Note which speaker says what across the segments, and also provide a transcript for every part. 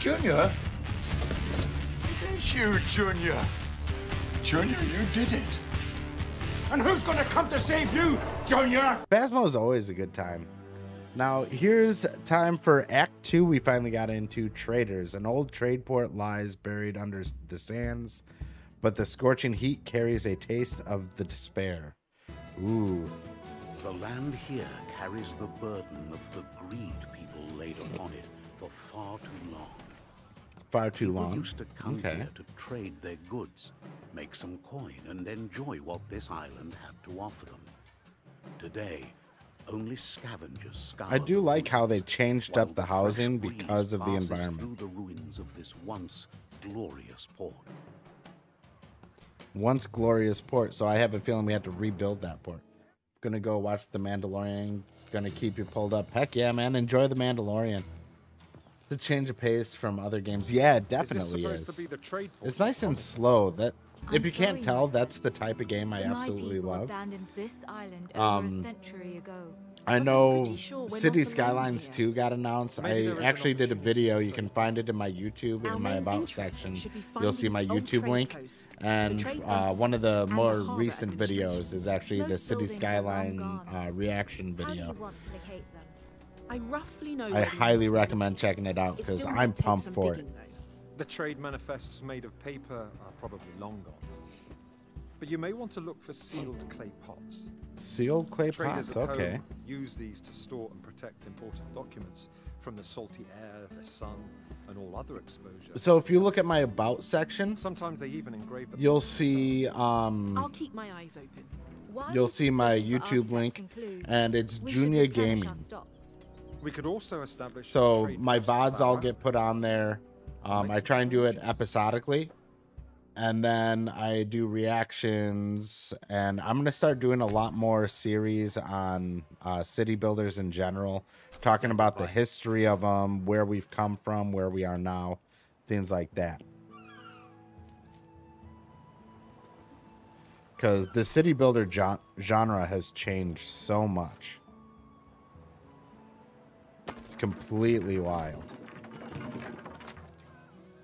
Speaker 1: Junior? It's you, Junior. Junior, you did it. And who's gonna come to save you, Junior?
Speaker 2: Phasmo is always a good time. Now, here's time for Act 2. We finally got into Traders. An old trade port lies buried under the sands, but the scorching heat carries a taste of the despair. Ooh.
Speaker 3: The land here carries the burden of the greed people laid upon it for far too long.
Speaker 2: Far too
Speaker 3: People
Speaker 2: long?
Speaker 3: used to come
Speaker 2: Okay.
Speaker 3: here to trade their goods, make some coin, and enjoy what this island had to offer them. Today, only scavengers scour
Speaker 2: I do
Speaker 3: the
Speaker 2: like how they
Speaker 3: ruins,
Speaker 2: changed
Speaker 3: while
Speaker 2: up the
Speaker 3: fresh
Speaker 2: housing
Speaker 3: breeze
Speaker 2: because of the
Speaker 3: passes
Speaker 2: environment.
Speaker 3: through the ruins of this once glorious port.
Speaker 2: Once glorious port, so I have a feeling we have to rebuild that port. Gonna go watch The Mandalorian. Gonna keep you pulled up. Heck yeah, man. Enjoy The Mandalorian. It's a change of pace from other games. Yeah, it definitely is. It's nice and slow. That if you can't tell, that's the type of game I absolutely love.
Speaker 4: This island over a century ago.
Speaker 2: I know City Skylines 2 got announced. I actually did a video. You can find it in my YouTube in my About section. You'll see my YouTube link. And one of the more recent videos is actually the City Skyline reaction video.
Speaker 5: I roughly know.
Speaker 2: I highly recommend checking it out because I'm pumped for it.
Speaker 6: The trade manifests made of paper are probably long gone. But you may want to look for sealed clay pots.
Speaker 2: Sealed clay
Speaker 6: Traders
Speaker 2: pots,
Speaker 6: at
Speaker 2: okay.
Speaker 6: home use these to store and protect important documents from the salty air, the sun, and all other exposure.
Speaker 2: So if you look at my About section,
Speaker 6: sometimes they even engrave the
Speaker 2: you'll
Speaker 6: pots
Speaker 2: see
Speaker 5: I'll keep my eyes open.
Speaker 2: you'll see my YouTube link, and it's JuniaaaGaming.
Speaker 6: We could also establish
Speaker 2: So
Speaker 6: trade
Speaker 2: my
Speaker 6: posts
Speaker 2: VODs all
Speaker 6: about-
Speaker 2: get put on there. I try and do it episodically, and then I do reactions, and I'm gonna start doing a lot more series on city builders in general, talking about the history of them, where we've come from, where we are now, things like that. Because the city builder genre has changed so much. It's completely wild.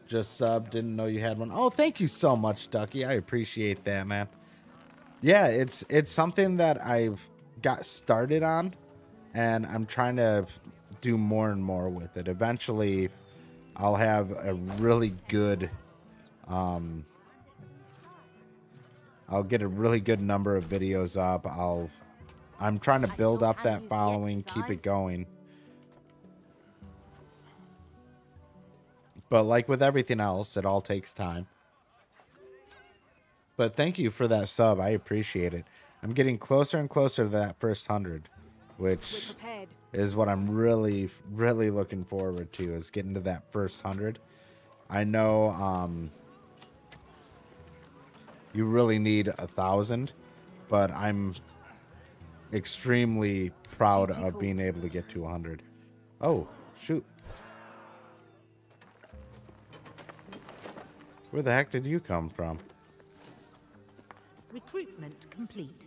Speaker 2: Just sub, didn't know you had one. Oh, thank you so much, Ducky. I appreciate that, man. Yeah, it's something that I've got started on, and I'm trying to do more and more with it. Eventually, I'll have a really good, I'll get a really good number of videos up. I'm trying to build up that following, keep it going. But like with everything else, it all takes time. But thank you for that sub. I appreciate it. I'm getting closer and closer to that first 100, which is what I'm really, really looking forward to, is getting to that first 100. I know you really need 1,000, but I'm extremely proud of being able to get to 100. Oh, shoot. Where the heck did you come from?
Speaker 4: Recruitment complete.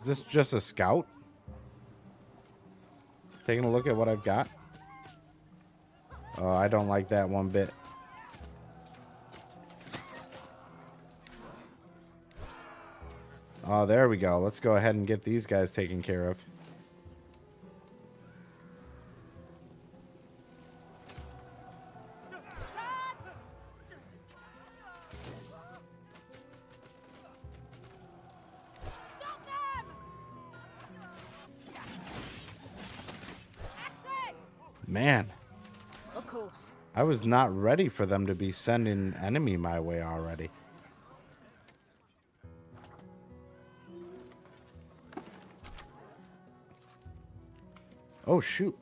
Speaker 2: Is this just a scout? Taking a look at what I've got? Oh, I don't like that one bit. Oh, there we go. Let's go ahead and get these guys taken care of. Man,
Speaker 5: Of course.
Speaker 2: I was not ready for them to be sending enemy my way already. Oh, shoot.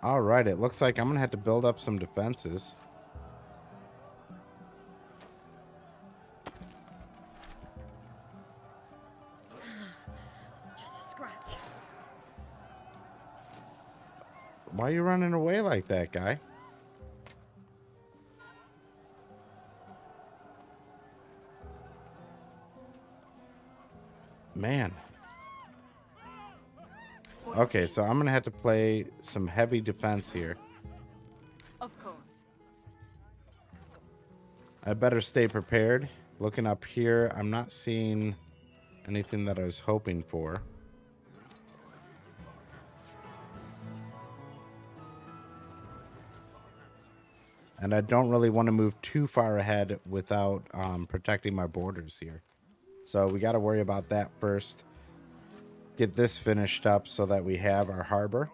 Speaker 2: All right, it looks like I'm going to have to build up some defenses. Why are you running away like that, guy? Man. Okay, so I'm going to have to play some heavy defense here.
Speaker 4: Of course.
Speaker 2: I better stay prepared. Looking up here, I'm not seeing anything that I was hoping for. And I don't really want to move too far ahead without protecting my borders here. So we got to worry about that first. Get this finished up so that we have our harbor.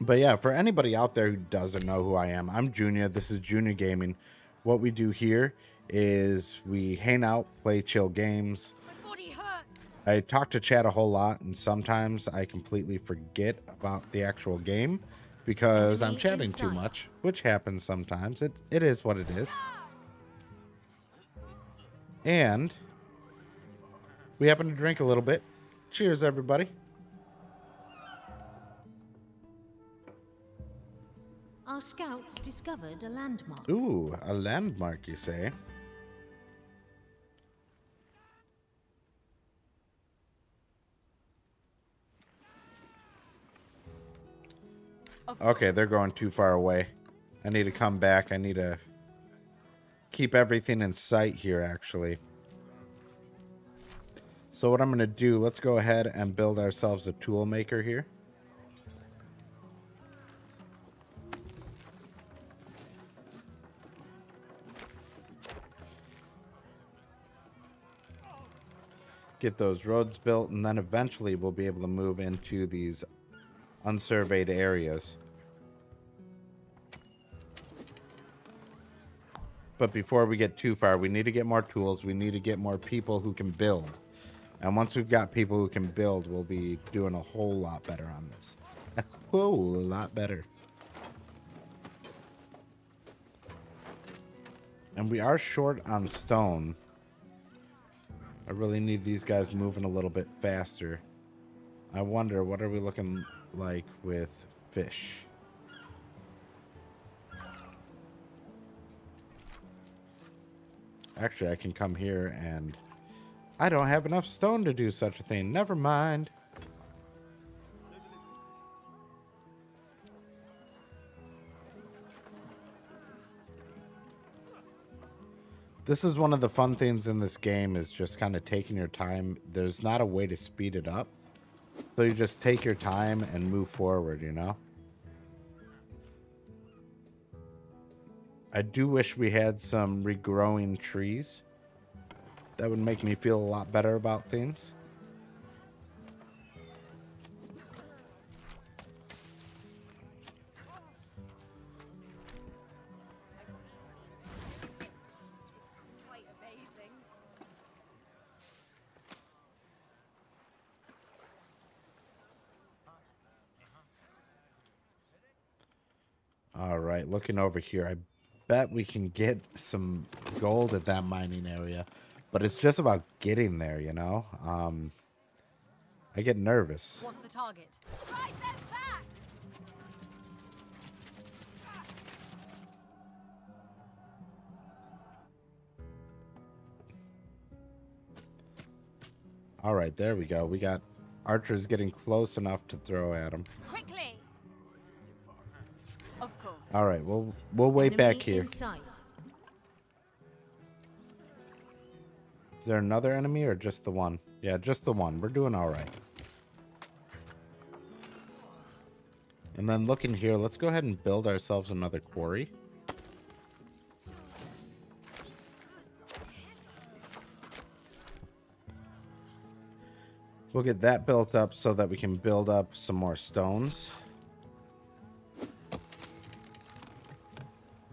Speaker 2: But yeah, for anybody out there who doesn't know who I am, I'm Juniaa. This is JuniaaaGaming. What we do here is we hang out, play chill games. I talk to chat a whole lot, and sometimes I completely forget about the actual game because I'm chatting too much, which happens sometimes. It is what it is. And we happen to drink a little bit. Cheers, everybody.
Speaker 7: Our scouts discovered a landmark.
Speaker 2: Ooh, a landmark, you say? Okay, they're going too far away. I need to come back. I need to keep everything in sight here, actually. So what I'm going to do, let's go ahead and build ourselves a tool maker here. Get those roads built, and then eventually we'll be able to move into these unsurveyed areas. But before we get too far, we need to get more tools. We need to get more people who can build. And once we've got people who can build, we'll be doing a whole lot better on this. A whole lot better. And we are short on stone. I really need these guys moving a little bit faster. I wonder, what are we looking like with fish? Actually, I can come here and... I don't have enough stone to do such a thing. Never mind. This is one of the fun things in this game, is just kind of taking your time. There's not a way to speed it up. So you just take your time and move forward, you know? I do wish we had some regrowing trees. That would make me feel a lot better about things. All right, looking over here, I bet we can get some gold at that mining area, but it's just about getting there, you know? I get nervous.
Speaker 7: What's the target? Strike them back!
Speaker 2: All right, there we go. We got archers getting close enough to throw at them.
Speaker 7: Quickly! Of course.
Speaker 2: All right, we'll wait back here. Is there another enemy or just the one? Yeah, just the one. We're doing all right. And then looking here, let's go ahead and build ourselves another quarry. We'll get that built up so that we can build up some more stones.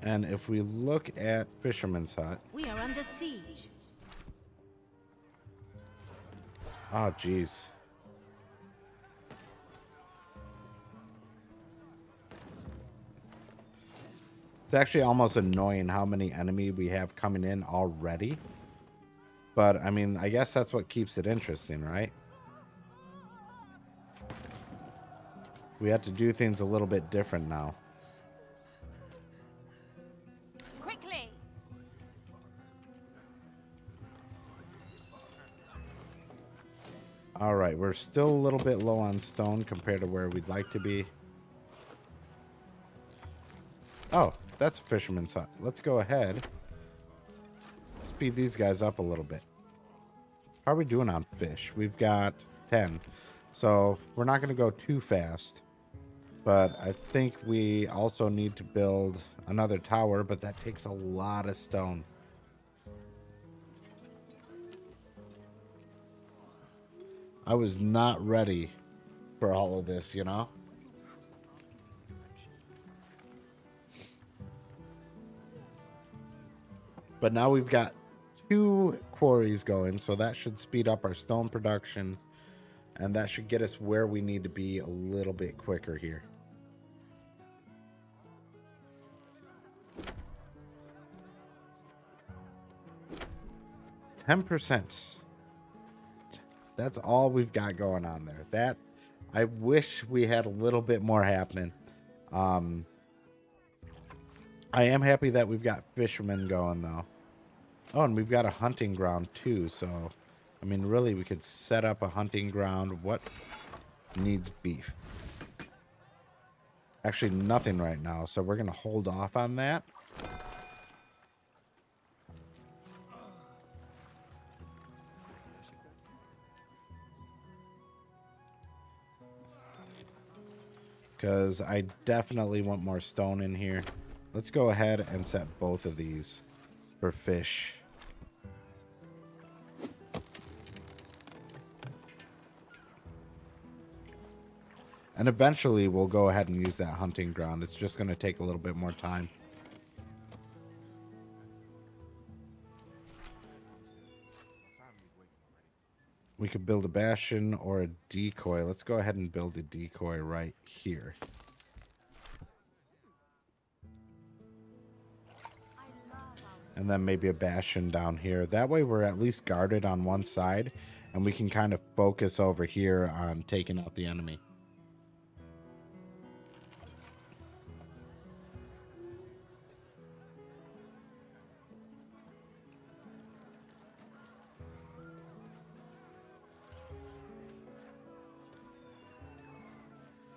Speaker 2: And if we look at Fisherman's Hut...
Speaker 7: We are under siege.
Speaker 2: Oh, jeez. It's actually almost annoying how many enemy we have coming in already. But, I mean, I guess that's what keeps it interesting, right? We have to do things a little bit different now. All right, we're still a little bit low on stone compared to where we'd like to be. Oh, that's a fisherman's hut. Let's go ahead. Speed these guys up a little bit. How are we doing on fish? We've got 10. So we're not going to go too fast. But I think we also need to build another tower, but that takes a lot of stone. I was not ready for all of this, you know? But now we've got 2 quarries going, so that should speed up our stone production. And that should get us where we need to be a little bit quicker here. %. That's all we've got going on there. That I wish we had a little bit more happening. I am happy that we've got fishermen going though. Oh, and we've got a hunting ground too. So, I mean, really, we could set up a hunting ground. What needs beef? Actually, nothing right now. So we're gonna hold off on that. Because I definitely want more stone in here. Let's go ahead and set both of these for fish. And eventually we'll go ahead and use that hunting ground. It's just going to take a little bit more time. We could build a bastion or a decoy. Let's go ahead and build a decoy right here. And then maybe a bastion down here. That way we're at least guarded on one side, and we can kind of focus over here on taking out the enemy.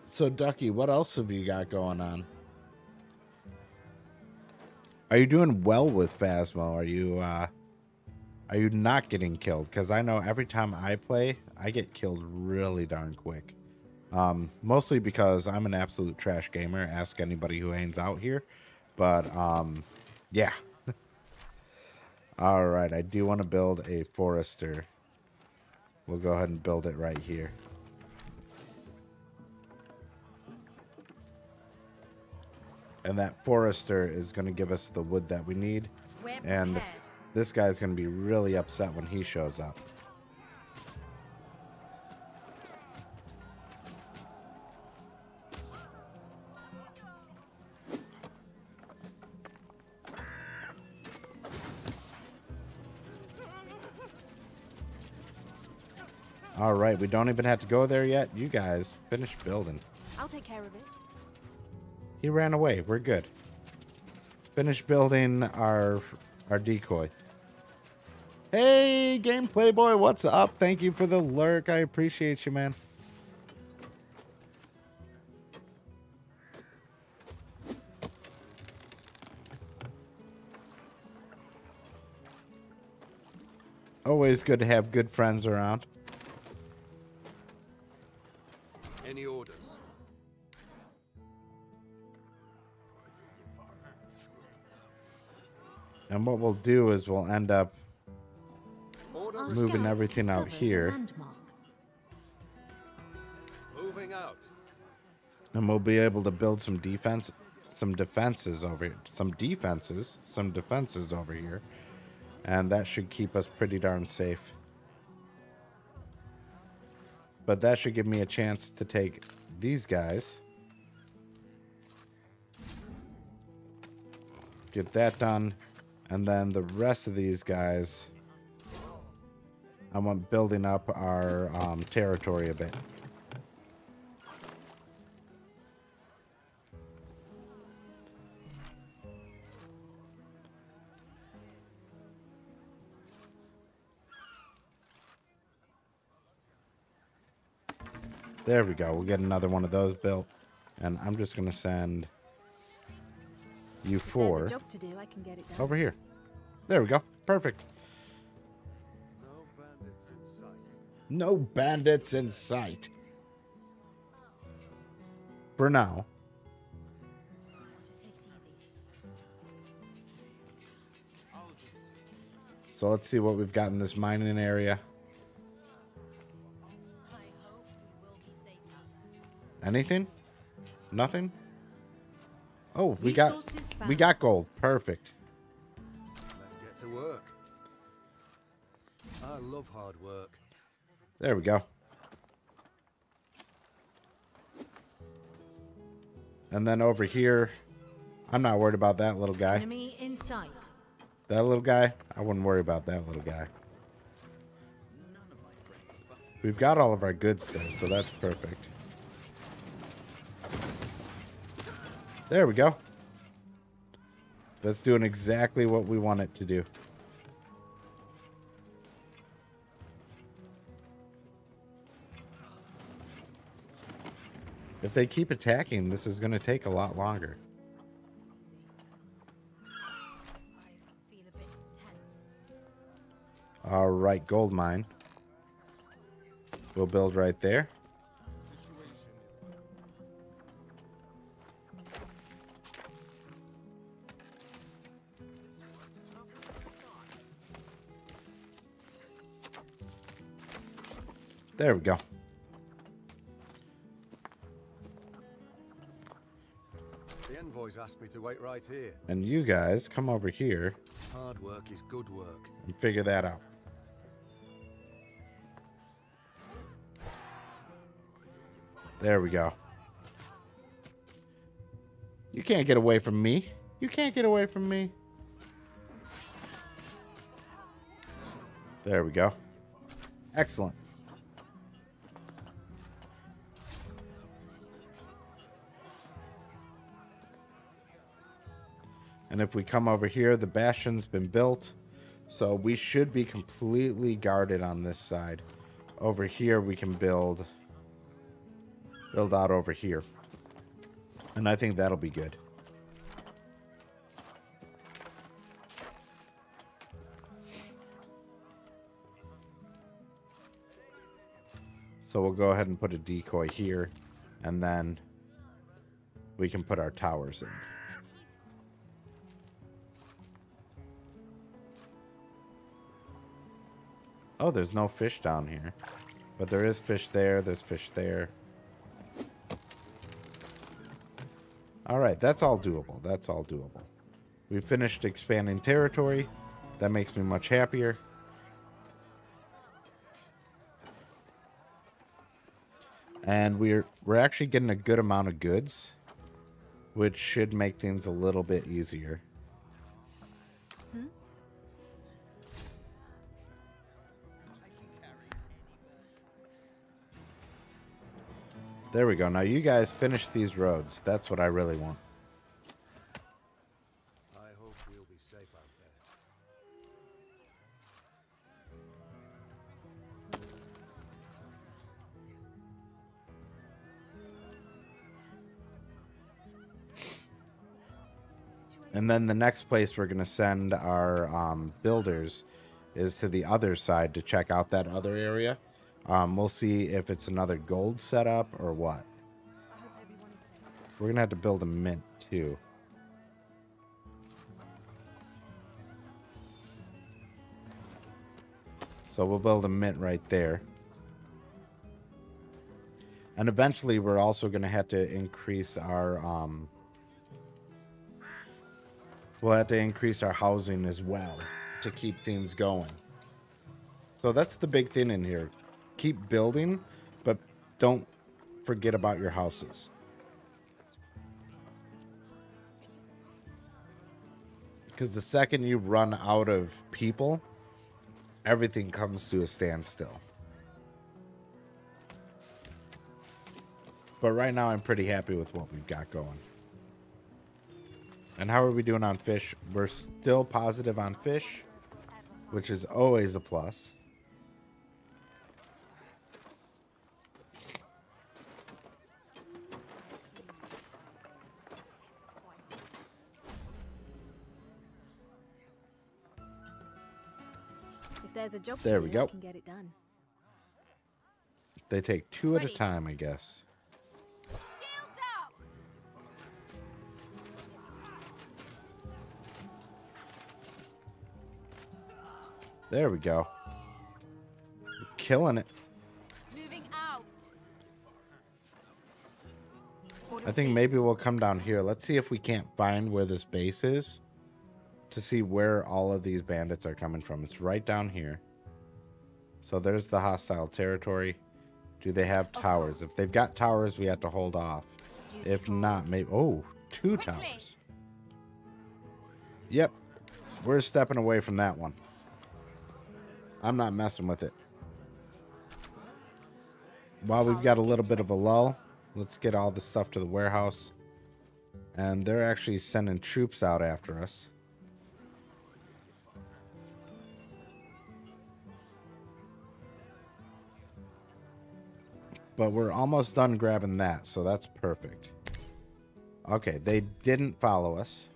Speaker 2: So, Ducky, what else have you got going on? Are you doing well with Phasmo? Are you not getting killed? Because I know every time I play, I get killed really darn quick. Mostly because I'm an absolute trash gamer. Ask anybody who hangs out here. But, yeah. All right, I do want to build a forester. We'll go ahead and build it right here. And that forester is going to give us the wood that we need. And this guy's going to be really upset when he shows up. All right, we don't even have to go there yet. You guys finish building.
Speaker 5: I'll take care of it.
Speaker 2: He ran away. We're good. Finish building our decoy. Hey, Gameplay Boy, what's up? Thank you for the lurk. I appreciate you, man. Always good to have good friends around.
Speaker 3: Any orders?
Speaker 2: And what we'll do is we'll end up
Speaker 7: Our
Speaker 2: moving
Speaker 7: scouts
Speaker 2: everything out
Speaker 7: discovered a
Speaker 2: here.
Speaker 7: landmark.
Speaker 3: Moving out.
Speaker 2: And we'll be able to build some defenses over here. Some defenses over here. And that should keep us pretty darn safe. But that should give me a chance to take these guys. Get that done. And then the rest of these guys, I want building up our territory a bit. There we go. We'll get another one of those built. And I'm just going to send you
Speaker 5: There's a
Speaker 2: 4
Speaker 5: job to do. I can get it done.
Speaker 2: over here. There we go. Perfect. No bandits in sight. For now. So let's see what we've got in this mining area. Anything? Nothing? Oh, we got gold. Perfect.
Speaker 8: Let's get to work. I love hard work.
Speaker 2: There we go. And then over here, I'm not worried about that little guy.
Speaker 7: Enemy in sight.
Speaker 2: That little guy, I wouldn't worry about that little guy. We've got all of our goods there, so that's perfect. There we go. That's doing exactly what we want it to do. If they keep attacking, this is going to take a lot longer. All right, gold mine. We'll build right there. There we go.
Speaker 8: The envoys asked me to wait right here.
Speaker 2: And you guys come over here
Speaker 8: Hard work is good work.
Speaker 2: and figure that out. There we go. You can't get away from me. You can't get away from me. There we go. Excellent. And if we come over here, the bastion's been built. So we should be completely guarded on this side. Over here, we can build out over here. And I think that'll be good. So we'll go ahead and put a decoy here. And then we can put our towers in. Oh, there's no fish down here. But there is fish there. There's fish there. Alright, that's all doable. That's all doable. We finished expanding territory. That makes me much happier. And we're actually getting a good amount of goods, which should make things a little bit easier. There we go. Now you guys finish these roads. That's what I really want.
Speaker 8: I hope we'll be safe out there.
Speaker 2: And then the next place we're going to send our builders is to the other side to check out that other area. We'll see if it's another gold setup or what. We're going to have to build a mint too. So we'll build a mint right there. And eventually we're also going to have to increase our... we'll have to increase our housing as well to keep things going. So that's the big thing in here. Keep building, but don't forget about your houses. Because the second you run out of people, everything comes to a standstill. But right now I'm pretty happy with what we've got going. And how are we doing on fish? We're still positive on fish, which is always a plus.
Speaker 5: there's a job to
Speaker 2: There we
Speaker 5: do,
Speaker 2: go.
Speaker 5: I can get it done.
Speaker 2: They take 2 at a time, I guess.
Speaker 4: Shields up!
Speaker 2: There we go. We're killing it.
Speaker 4: Moving out.
Speaker 2: I think maybe we'll come down here. Let's see if we can't find where this base is to see where all of these bandits are coming from. It's right down here. So there's the hostile territory. Do they have towers? If they've got towers, we have to hold off. If not, maybe... Oh, 2 towers. Yep. We're stepping away from that one. I'm not messing with it. While we've got a little bit of a lull, let's get all the stuff to the warehouse. And they're actually sending troops out after us. But we're almost done grabbing that, so that's perfect. Okay, they didn't follow us.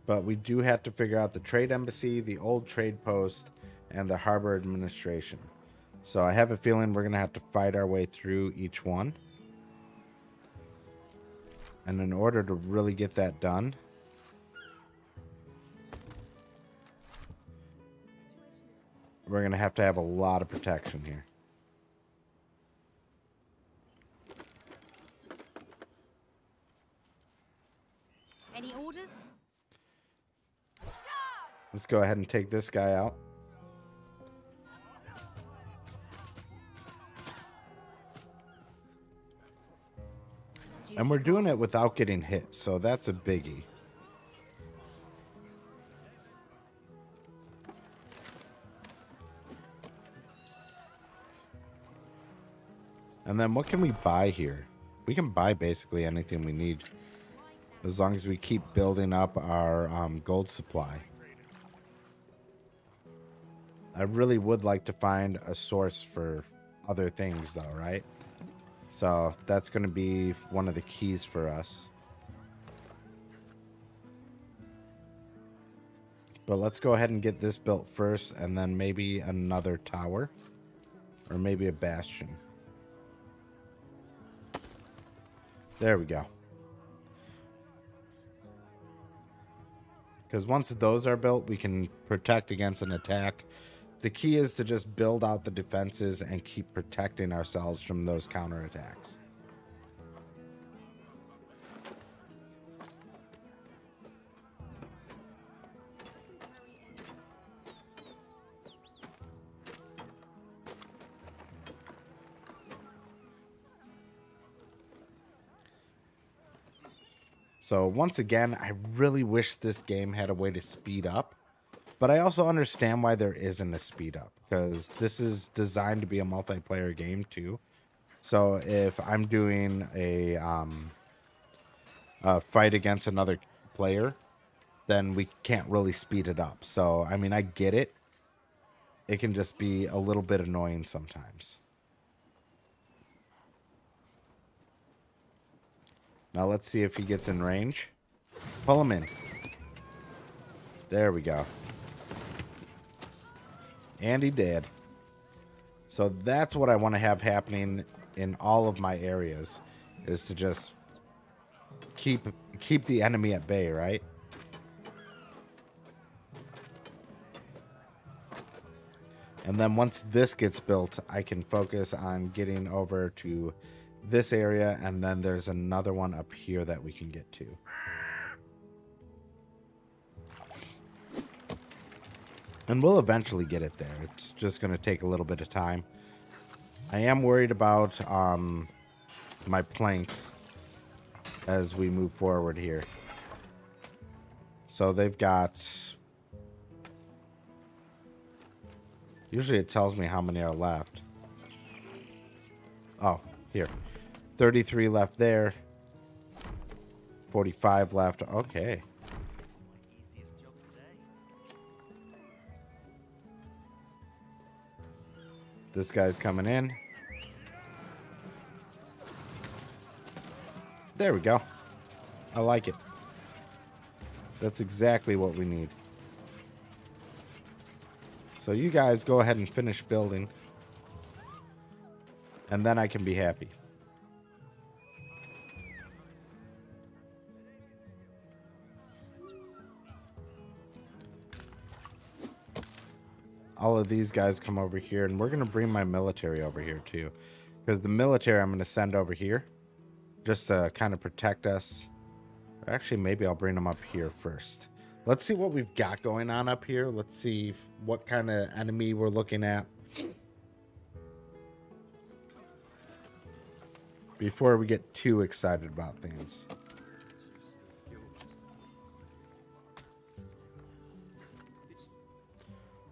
Speaker 2: But we do have to figure out the trade embassy, the old trade post, and the harbor administration. So I have a feeling we're going to have to fight our way through each one. And in order to really get that done, we're going to have a lot of protection here.
Speaker 4: Any orders?
Speaker 2: Let's go ahead and take this guy out. And we're doing it without getting hit, so that's a biggie. And then what can we buy here? We can buy basically anything we need, as long as we keep building up our gold supply. I really would like to find a source for other things though, right? So that's going to be one of the keys for us. But let's go ahead and get this built first, and then maybe another tower. Or maybe a bastion. There we go. Because once those are built, we can protect against an attack. The key is to just build out the defenses and keep protecting ourselves from those counterattacks. So once again, I really wish this game had a way to speed up. But I also understand why there isn't a speed up, because this is designed to be a multiplayer game too. So if I'm doing a fight against another player, then we can't really speed it up. So, I mean, I get it. It can just be a little bit annoying sometimes. Now let's see if he gets in range. Pull him in. There we go. And he did. So that's what I want to have happening in all of my areas, is to just keep the enemy at bay, right? And then once this gets built, I can focus on getting over to this area, and then there's another one up here that we can get to. And we'll eventually get it there. It's just going to take a little bit of time. I am worried about my planks as we move forward here. So they've got... Usually it tells me how many are left. Oh, here. 33 left there. 45 left. Okay. This guy's coming in. There we go. I like it. That's exactly what we need. So you guys go ahead and finish building. And then I can be happy. All of these guys come over here, and we're going to bring my military over here too. Because the military I'm going to send over here just to kind of protect us. Or actually, maybe I'll bring them up here first. Let's see what we've got going on up here. Let's see what kind of enemy we're looking at before we get too excited about things.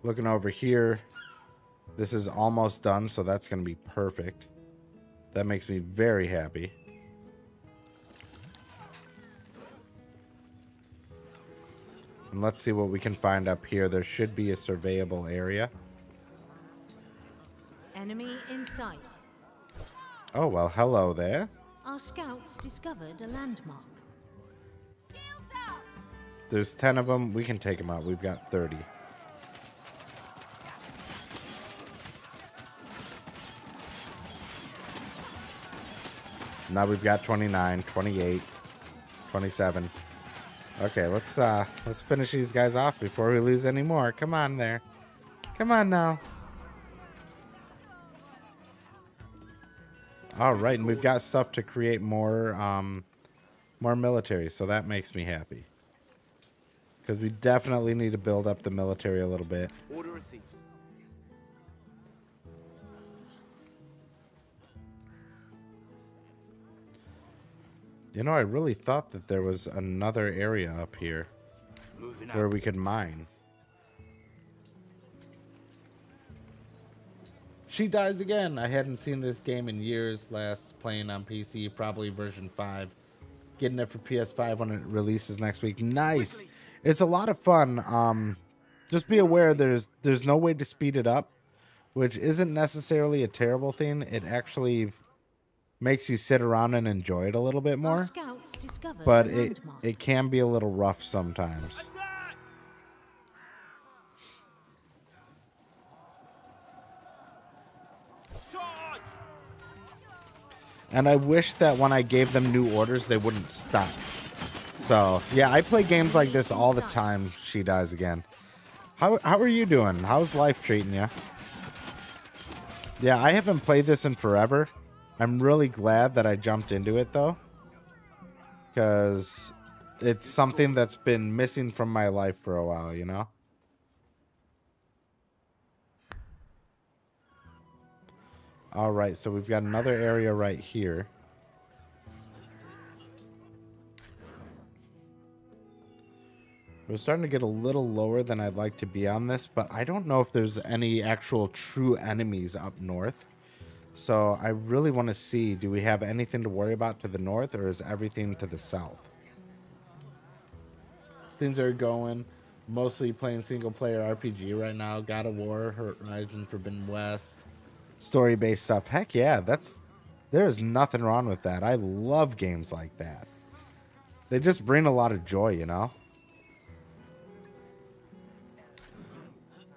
Speaker 2: Looking over here, this is almost done, so that's going to be perfect. That makes me very happy. And let's see what we can find up here. There should be a surveyable area.
Speaker 7: Enemy in sight.
Speaker 2: Oh, well, hello there.
Speaker 7: Our scouts discovered a landmark.
Speaker 4: Shields up!
Speaker 2: There's 10 of them. We can take them out. We've got 30. Now we've got 29, 28, 27. Okay, let's finish these guys off before we lose any more. Come on there. Come on now. All right, and we've got stuff to create more military, so that makes me happy. Because we definitely need to build up the military a little bit.
Speaker 9: Order received.
Speaker 2: You know, I really thought that there was another area up here where we could mine. She dies again. I hadn't seen this game in years. Last playing on PC, probably version 5. Getting it for PS5 when it releases next week. Nice. It's a lot of fun. Just be aware there's no way to speed it up, which isn't necessarily a terrible thing. It actually makes you sit around and enjoy it a little bit more. But it can be a little rough sometimes. And I wish that when I gave them new orders, they wouldn't stop. So, yeah, I play games like this all the time. She dies again. How are you doing? How's life treating you? Yeah, I haven't played this in forever. I'm really glad that I jumped into it, though. Because it's something that's been missing from my life for a while, you know? Alright, so we've got another area right here. We're starting to get a little lower than I'd like to be on this, but I don't know if there's any actual true enemies up north. So I really want to see, do we have anything to worry about to the north, or is everything to the south? Things are going. Mostly playing single-player RPG right now. God of War, Horizon Forbidden West. Story-based stuff. Heck yeah, there's nothing wrong with that. I love games like that. They just bring a lot of joy, you know?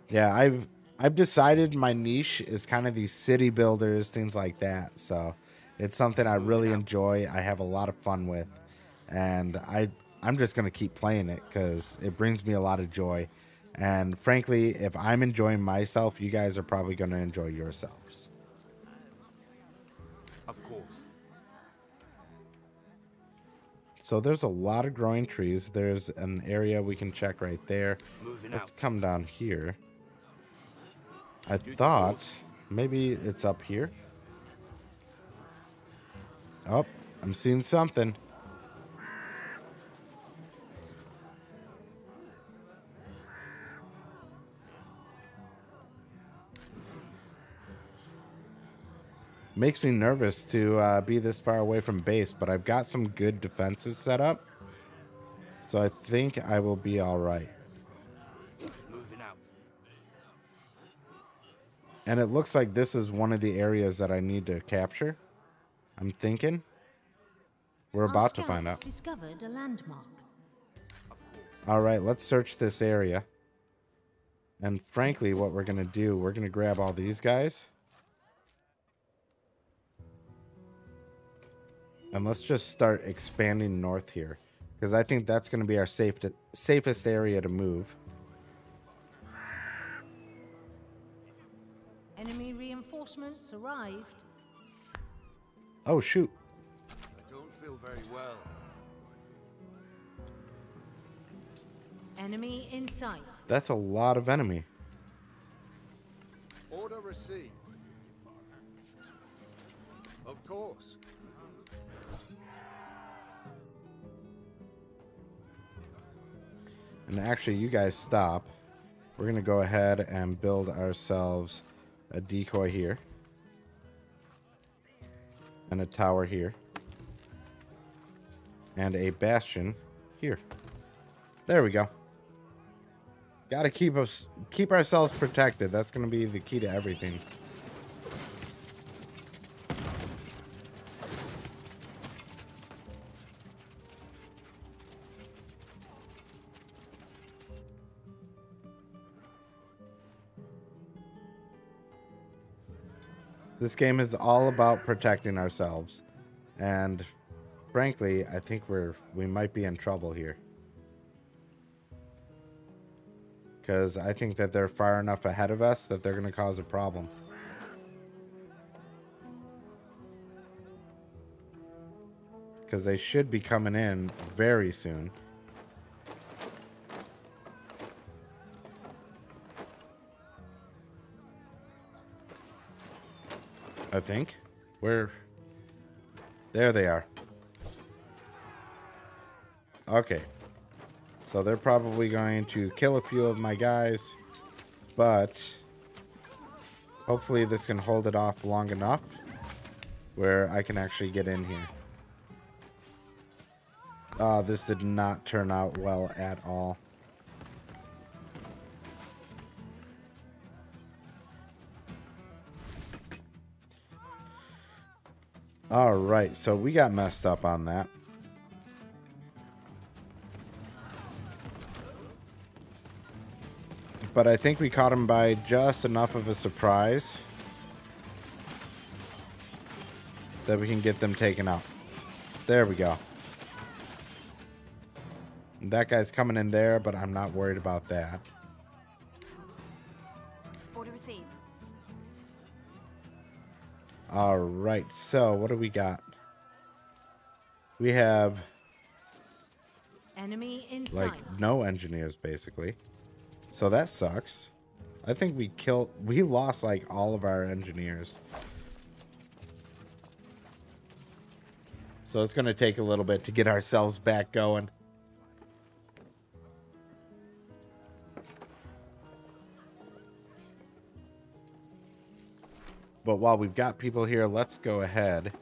Speaker 2: Yeah, I've decided my niche is kind of these city builders, things like that. So it's something I really enjoy. I have a lot of fun with. And I'm just going to keep playing it because it brings me a lot of joy. And frankly, if I'm enjoying myself, you guys are probably going to enjoy yourselves.
Speaker 9: Of course.
Speaker 2: So there's a lot of growing trees. There's an area we can check right there. Let's come down here. I thought maybe it's up here. Oh, I'm seeing something. Makes me nervous to be this far away from base, but I've got some good defenses set up. So I think I will be all right.
Speaker 9: Moving out.
Speaker 2: And it looks like this is one of the areas that I need to capture. I'm thinking. We're about to find out.
Speaker 7: Discovered a landmark.
Speaker 2: All right, let's search this area. And frankly, what we're going to do, we're going to grab all these guys. And let's just start expanding north here. Because I think that's going to be our safest area to move.
Speaker 7: Enemy reinforcements arrived.
Speaker 2: Oh, shoot.
Speaker 8: I don't feel very well.
Speaker 7: Enemy in sight.
Speaker 2: That's a lot of enemy.
Speaker 8: Order received. Of course.
Speaker 2: And actually, you guys stop. We're going to go ahead and build ourselves a decoy here. And a tower here. And a bastion here. There we go. Got to keep ourselves protected. That's going to be the key to everything. This game is all about protecting ourselves. And frankly, I think we might be in trouble here. Because I think that they're far enough ahead of us that they're going to cause a problem. Because they should be coming in very soon. I think. There they are. Okay. So they're probably going to kill a few of my guys. But hopefully this can hold it off long enough where I can actually get in here. This did not turn out well at all. All right, so we got messed up on that. But I think we caught him by just enough of a surprise that we can get them taken out. There we go. That guy's coming in there, but I'm not worried about that.
Speaker 4: Order received.
Speaker 2: All right, so what do we got? We have
Speaker 7: Enemy in
Speaker 2: like
Speaker 7: sight.
Speaker 2: no engineers basically. So that sucks. I think we lost like all of our engineers. So it's going to take a little bit to get ourselves back going. But while we've got people here, let's go ahead.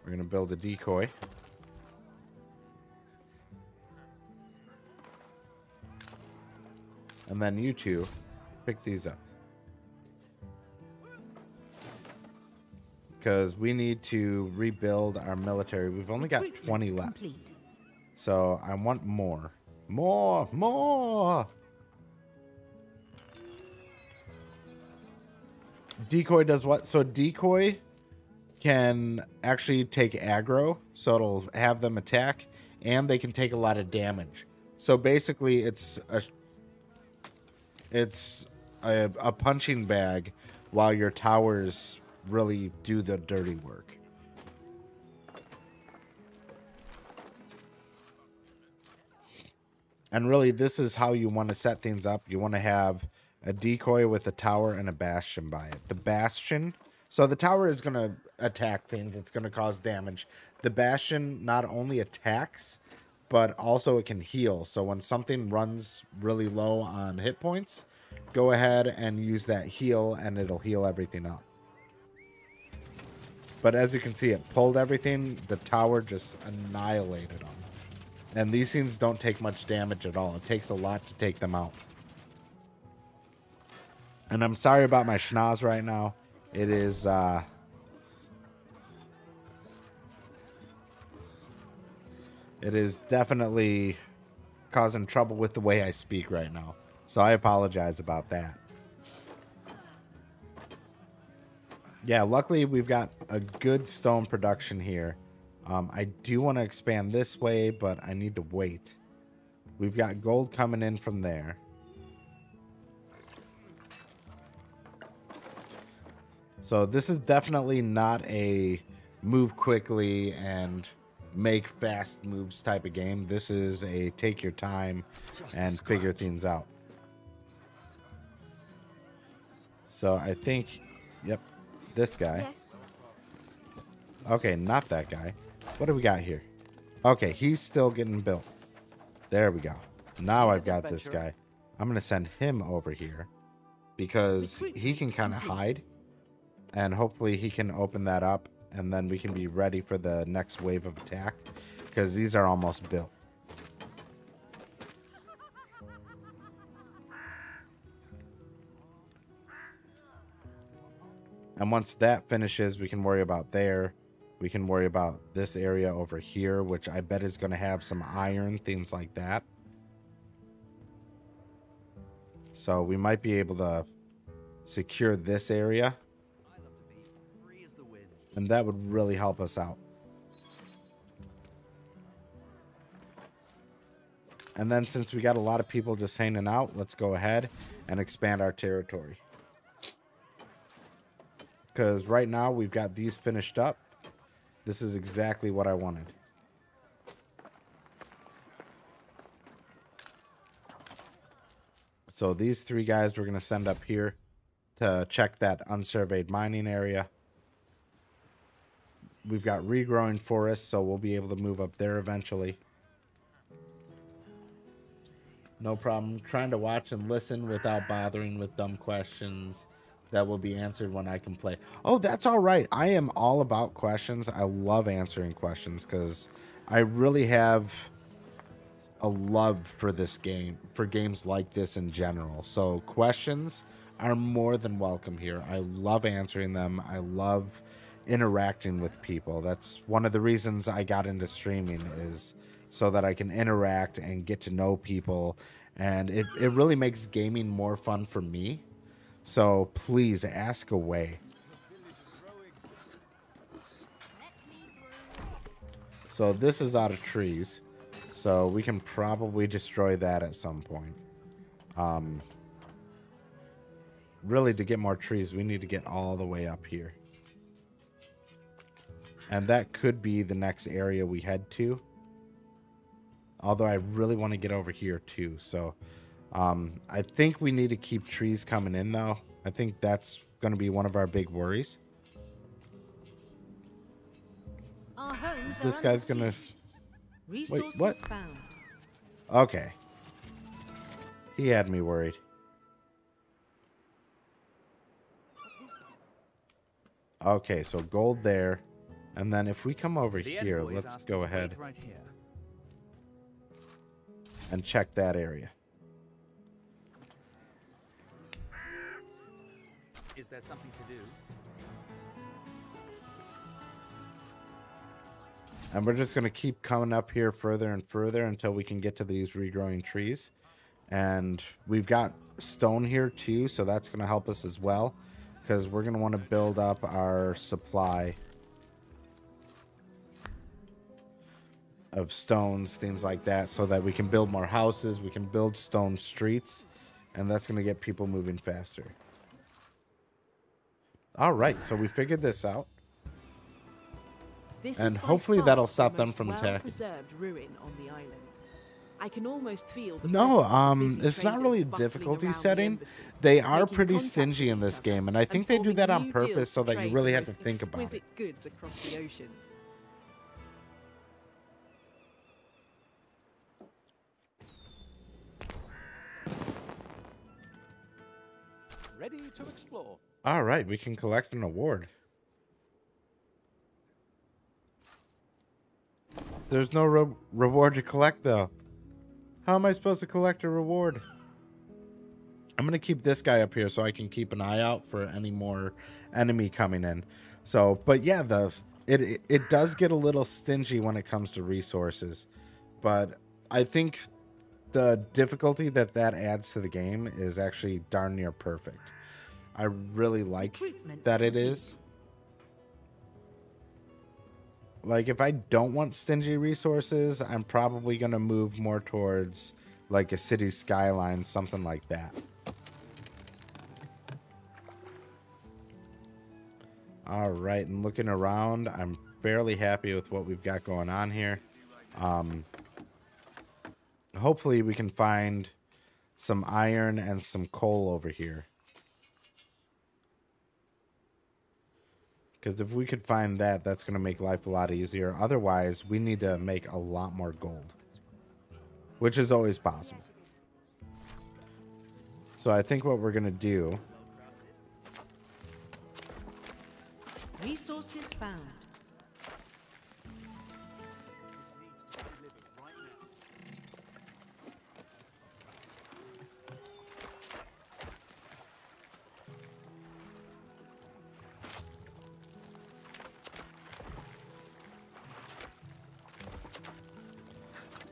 Speaker 2: We're going to build a decoy. And then you two pick these up. Because we need to rebuild our military. We've only got 20 left.
Speaker 7: Complete.
Speaker 2: So I want more. More! Decoy does what? So decoy can actually take aggro. So it'll have them attack. And they can take a lot of damage. So basically it's a punching bag while your towers really do the dirty work. And really, this is how you want to set things up. You want to have a decoy with a tower and a bastion by it. The bastion, so the tower is going to attack things. It's going to cause damage. The bastion not only attacks, but also it can heal. So when something runs really low on hit points, go ahead and use that heal and it'll heal everything up. But as you can see, it pulled everything. The tower just annihilated them. And these things don't take much damage at all. It takes a lot to take them out. And I'm sorry about my schnoz right now. It is definitely causing trouble with the way I speak right now. So I apologize about that. Yeah, luckily we've got a good stone production here. I do want to expand this way, but I need to wait. We've got gold coming in from there. So this is definitely not a move quickly and make fast moves type of game. This is a take your time and figure things out. So I think, yep, this guy.
Speaker 5: Yes.
Speaker 2: Okay, not that guy. What do we got here? Okay, he's still getting built. There we go. Now I've got this guy. I'm going to send him over here because he can kind of hide. And hopefully he can open that up. And then we can be ready for the next wave of attack. Because these are almost built. And once that finishes, we can worry about there. We can worry about this area over here, which I bet is going to have some iron, things like that. So we might be able to secure this area. And that would really help us out. And then since we got a lot of people just hanging out, let's go ahead and expand our territory. Because right now we've got these finished up. This is exactly what I wanted. So these three guys we're going to send up here to check that unsurveyed mining area. We've got regrowing forests, so we'll be able to move up there eventually. No problem. Trying to watch and listen without bothering with dumb questions that will be answered when I can play. Oh, that's all right. I am all about questions. I love answering questions because I really have a love for this game, for games like this in general. So questions are more than welcome here. I love answering them. I love interacting with people. That's one of the reasons I got into streaming, is so that I can interact and get to know people, and it really makes gaming more fun for me. So please ask away. So this is out of trees, so we can probably destroy that at some point. Really, to get more trees, we need to get all the way up here. And that could be the next area we head to. Although I really want to get over here too. So I think we need to keep trees coming in though. I think that's going to be one of our big worries.
Speaker 7: Our homes
Speaker 2: This
Speaker 7: are
Speaker 2: guy's
Speaker 7: under
Speaker 2: going to...
Speaker 7: siege.
Speaker 2: Wait,
Speaker 7: Resources
Speaker 2: what?
Speaker 7: found.
Speaker 2: Okay. He had me worried. Okay, so gold there. And then if we come over here, let's go ahead and check that area.
Speaker 9: Is there something to do?
Speaker 2: And we're just going to keep coming up here further and further until we can get to these regrowing trees. And we've got stone here too, so that's going to help us as well, because we're going to want to build up our supply of stones, things like that, so that we can build more houses, we can build stone streets, and that's going to get people moving faster. All right, so we figured this out. And hopefully that'll stop them from attacking.
Speaker 5: Preserved ruin on the island. I can almost feel the
Speaker 2: No,
Speaker 5: presence of busy
Speaker 2: it's not
Speaker 5: traders
Speaker 2: really a
Speaker 5: bustling
Speaker 2: difficulty
Speaker 5: around the
Speaker 2: setting.
Speaker 5: embassy,
Speaker 2: They are
Speaker 5: making
Speaker 2: pretty
Speaker 5: contact
Speaker 2: stingy
Speaker 5: with
Speaker 2: in
Speaker 5: each
Speaker 2: this
Speaker 5: other
Speaker 2: game, and I think they do
Speaker 5: forming
Speaker 2: that on
Speaker 5: new
Speaker 2: purpose
Speaker 5: deals
Speaker 2: so
Speaker 5: to
Speaker 2: that you
Speaker 5: trade
Speaker 2: really
Speaker 5: the
Speaker 2: have to
Speaker 5: most
Speaker 2: think about it.
Speaker 5: exquisite goods across the oceans.
Speaker 9: Ready to explore.
Speaker 2: All right, we can collect an award. There's no reward to collect, though. How am I supposed to collect a reward? I'm going to keep this guy up here so I can keep an eye out for any more enemy coming in. So, but yeah, it does get a little stingy when it comes to resources. But I think the difficulty that adds to the game is actually darn near perfect. I really like that it is. Like, if I don't want stingy resources, I'm probably going to move more towards, like, a city skyline, something like that. All right, and looking around, I'm fairly happy with what we've got going on here. Hopefully we can find some iron and some coal over here. Because if we could find that, that's going to make life a lot easier. Otherwise, we need to make a lot more gold, which is always possible. So I think what we're going to do...
Speaker 7: Resources found.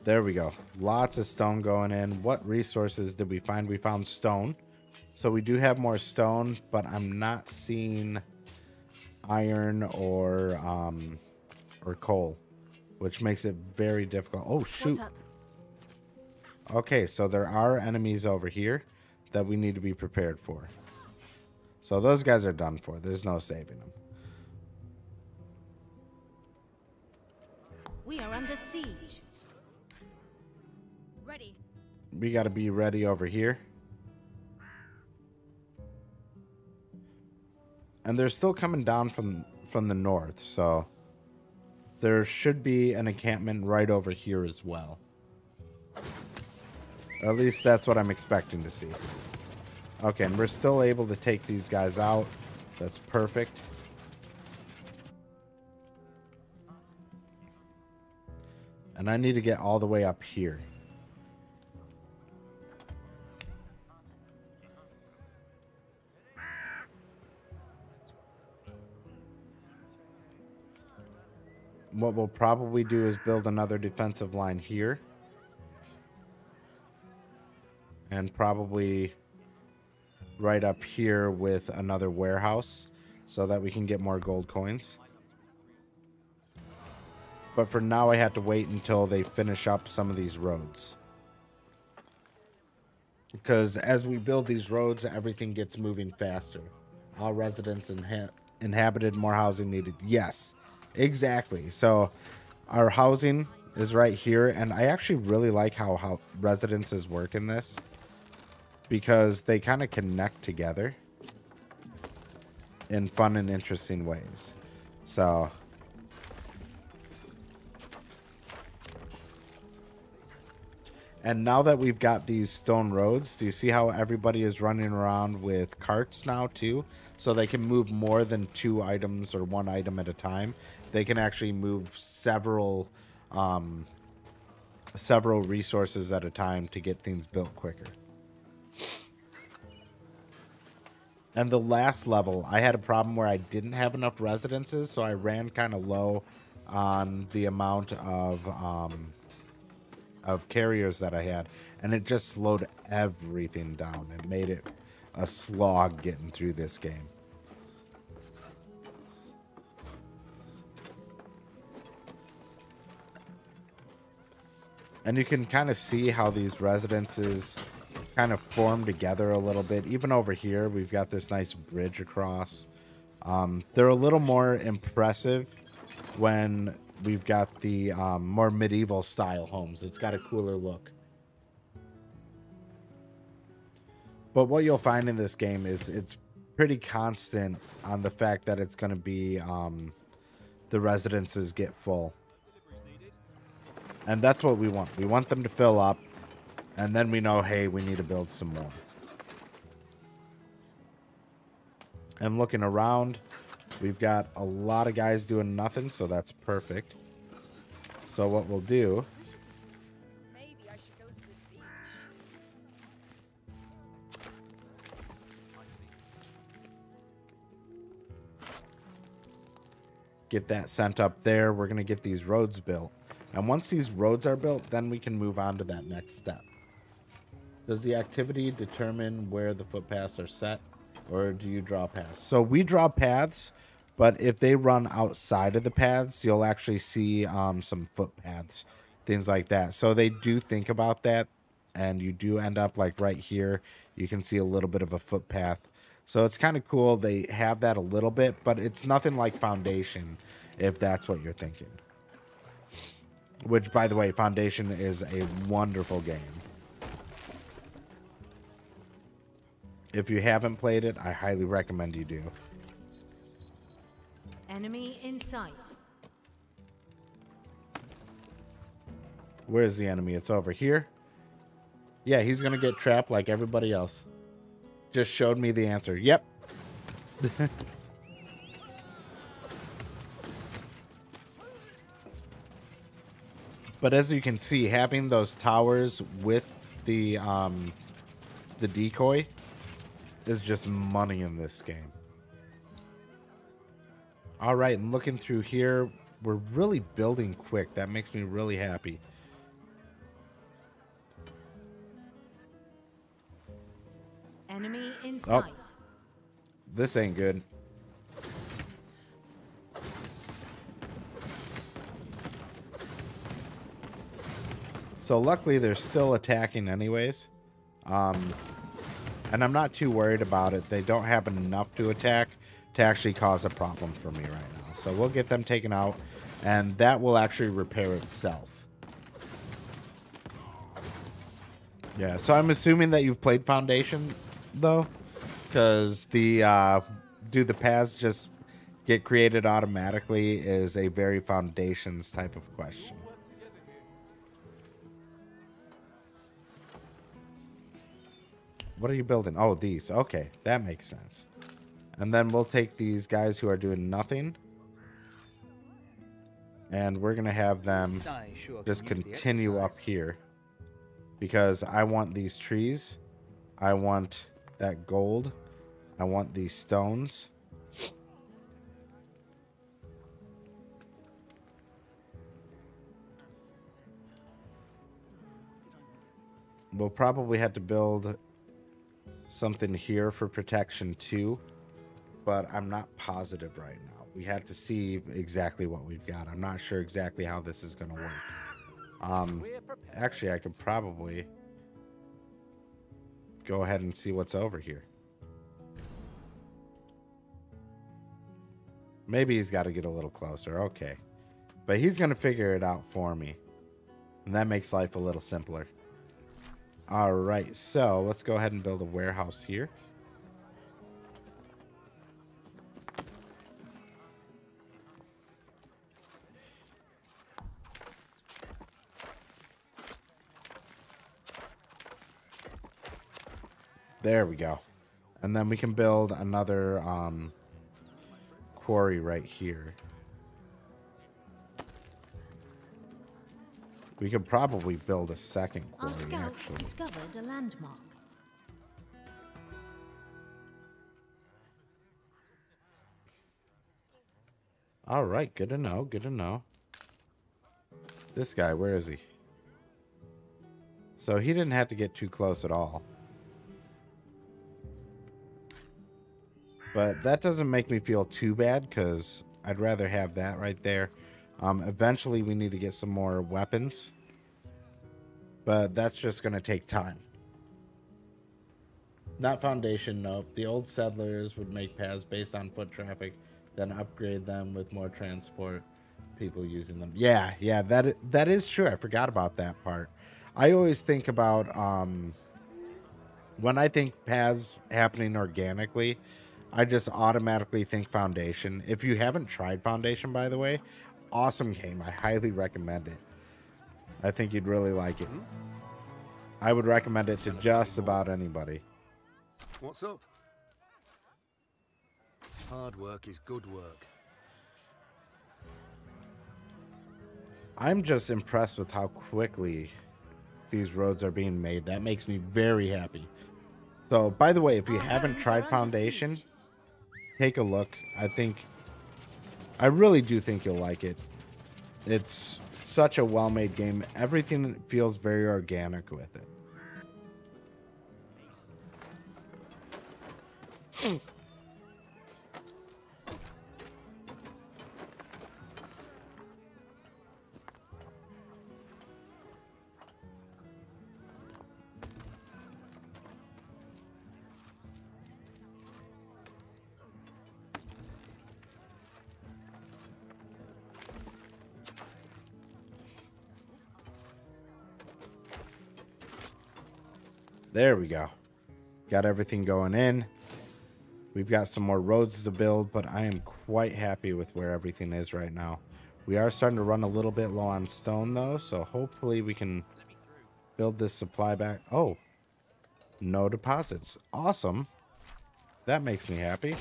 Speaker 2: There we go. Lots of stone going in. What resources did we find? We found stone. So we do have more stone, but I'm not seeing iron or coal, which makes it very difficult. Oh, shoot. Okay, so there are enemies over here that we need to be prepared for. So those guys are done for. There's no saving them.
Speaker 7: We are under siege.
Speaker 4: Ready.
Speaker 2: We got to be ready over here. And they're still coming down from the north, so there should be an encampment right over here as well. At least that's what I'm expecting to see. Okay, and we're still able to take these guys out. That's perfect. And I need to get all the way up here. What we'll probably do is build another defensive line here. And probably right up here with another warehouse so that we can get more gold coins. But for now, I have to wait until they finish up some of these roads. Because as we build these roads, everything gets moving faster. All residents inhabited, more housing needed. Yes. Exactly. So our housing is right here, and I actually really like how residences work in this because they kind of connect together in fun and interesting ways. So and now that we've got these stone roads, do you see how everybody is running around with carts now too? So they can move more than 2 items or 1 item at a time. They can actually move several resources at a time to get things built quicker. And the last level, I had a problem where I didn't have enough residences, so I ran kind of low on the amount of carriers that I had, and it just slowed everything down. It made it a slog getting through this game. And you can kind of see how these residences kind of form together a little bit. Even over here, we've got this nice bridge across. They're a little more impressive when we've got the more medieval style homes. It's got a cooler look. But what you'll find in this game is it's pretty constant on the fact that it's going to be the residences get full. And that's what we want. We want them to fill up, and then we know, hey, we need to build some more. And looking around, we've got a lot of guys doing nothing, so that's perfect. So what we'll do...
Speaker 4: Maybe I should go to the beach.
Speaker 2: Get that sent up there. We're going to get these roads built. And once these roads are built, then we can move on to that next step. Does the activity determine where the footpaths are set, or do you draw paths? So we draw paths, but if they run outside of the paths, you'll actually see some footpaths, things like that. So they do think about that, and you do end up like right here. You can see a little bit of a footpath. So it's kind of cool. They have that a little bit, but it's nothing like Foundation, if that's what you're thinking. Which, by the way, Foundation is a wonderful game. If you haven't played it, I highly recommend you do.
Speaker 7: Enemy in sight.
Speaker 2: Where's the enemy? It's over here. Yeah, he's going to get trapped like everybody else. Just showed me the answer. Yep. But as you can see, having those towers with the decoy is just money in this game. All right, and looking through here, we're really building quick. That makes me really happy.
Speaker 7: Enemy in sight.
Speaker 2: Oh, this ain't good. So luckily they're still attacking anyways. And I'm not too worried about it. They don't have enough to attack to actually cause a problem for me right now. So we'll get them taken out, and that will actually repair itself. Yeah, so I'm assuming that you've played Foundation, though, because the do the paths just get created automatically is a very Foundations type of question. What are you building? Oh, these. Okay, that makes sense. And then we'll take these guys who are doing nothing, and we're going to have them just continue up here, because I want these trees. I want that gold. I want these stones. We'll probably have to build something here for protection too, but I'm not positive right now. We have to see exactly what we've got. I'm not sure exactly how this is going to work. Actually, I could probably go ahead and see what's over here. Maybe he's got to get a little closer. Okay. But he's going to figure it out for me, and that makes life a little simpler. All right, so let's go ahead and build a warehouse here. There we go. And then we can build another quarry right here. We could probably build a second quarry.
Speaker 7: Our scouts
Speaker 2: actually
Speaker 7: discovered a landmark.
Speaker 2: All right, good to know. Good to know. This guy, where is he? So he didn't have to get too close at all. But that doesn't make me feel too bad, because I'd rather have that right there. Eventually, we need to get some more weapons, but that's just going to take time. Not Foundation, nope. The old settlers would make paths based on foot traffic, then upgrade them with more transport people using them. Yeah, that is true. I forgot about that part. I always think about, when I think paths happening organically, I just automatically think Foundation. If you haven't tried Foundation, by the way, awesome game. I highly recommend it. I think you'd really like it. I would recommend it to just about anybody.
Speaker 8: What's up? Hard work is good work.
Speaker 2: I'm just impressed with how quickly these roads are being made. That makes me very happy. So, by the way, if you haven't tried Foundation, take a look. I really do think you'll like it. It's such a well-made game. Everything feels very organic with it. There we go. Got everything going in. We've got some more roads to build, but I am quite happy with where everything is right now. We are starting to run a little bit low on stone, though, so hopefully we can build this supply back. Oh, no deposits. Awesome. That makes me happy.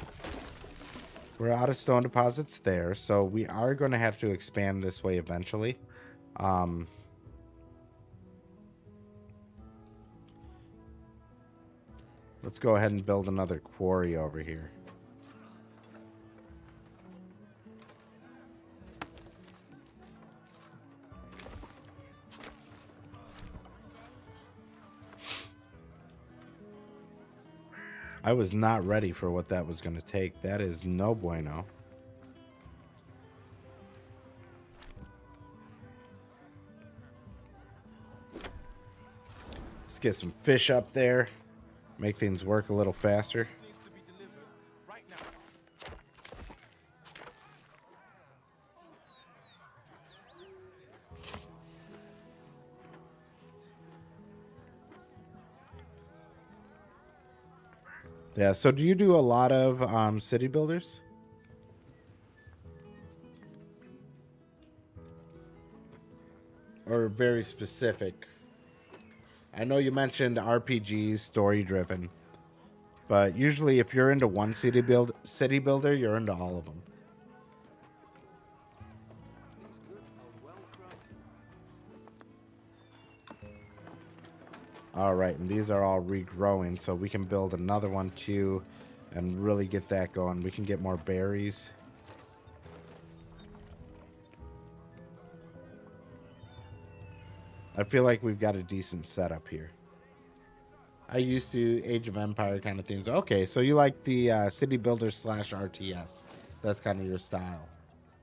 Speaker 2: We're out of stone deposits there, so we are going to have to expand this way eventually. Let's go ahead and build another quarry over here. I was not ready for what that was going to take. That is no bueno. Let's get some fish up there. Make things work a little faster. Yeah, so do you do a lot of city builders? Or very specific? I know you mentioned RPGs, story-driven, but usually if you're into one city builder, you're into all of them. All right, and these are all regrowing, so we can build another one too and really get that going. We can get more berries. I feel like we've got a decent setup here. I used to Age of Empire kind of things. Okay, so you like the city builder / RTS. That's kind of your style.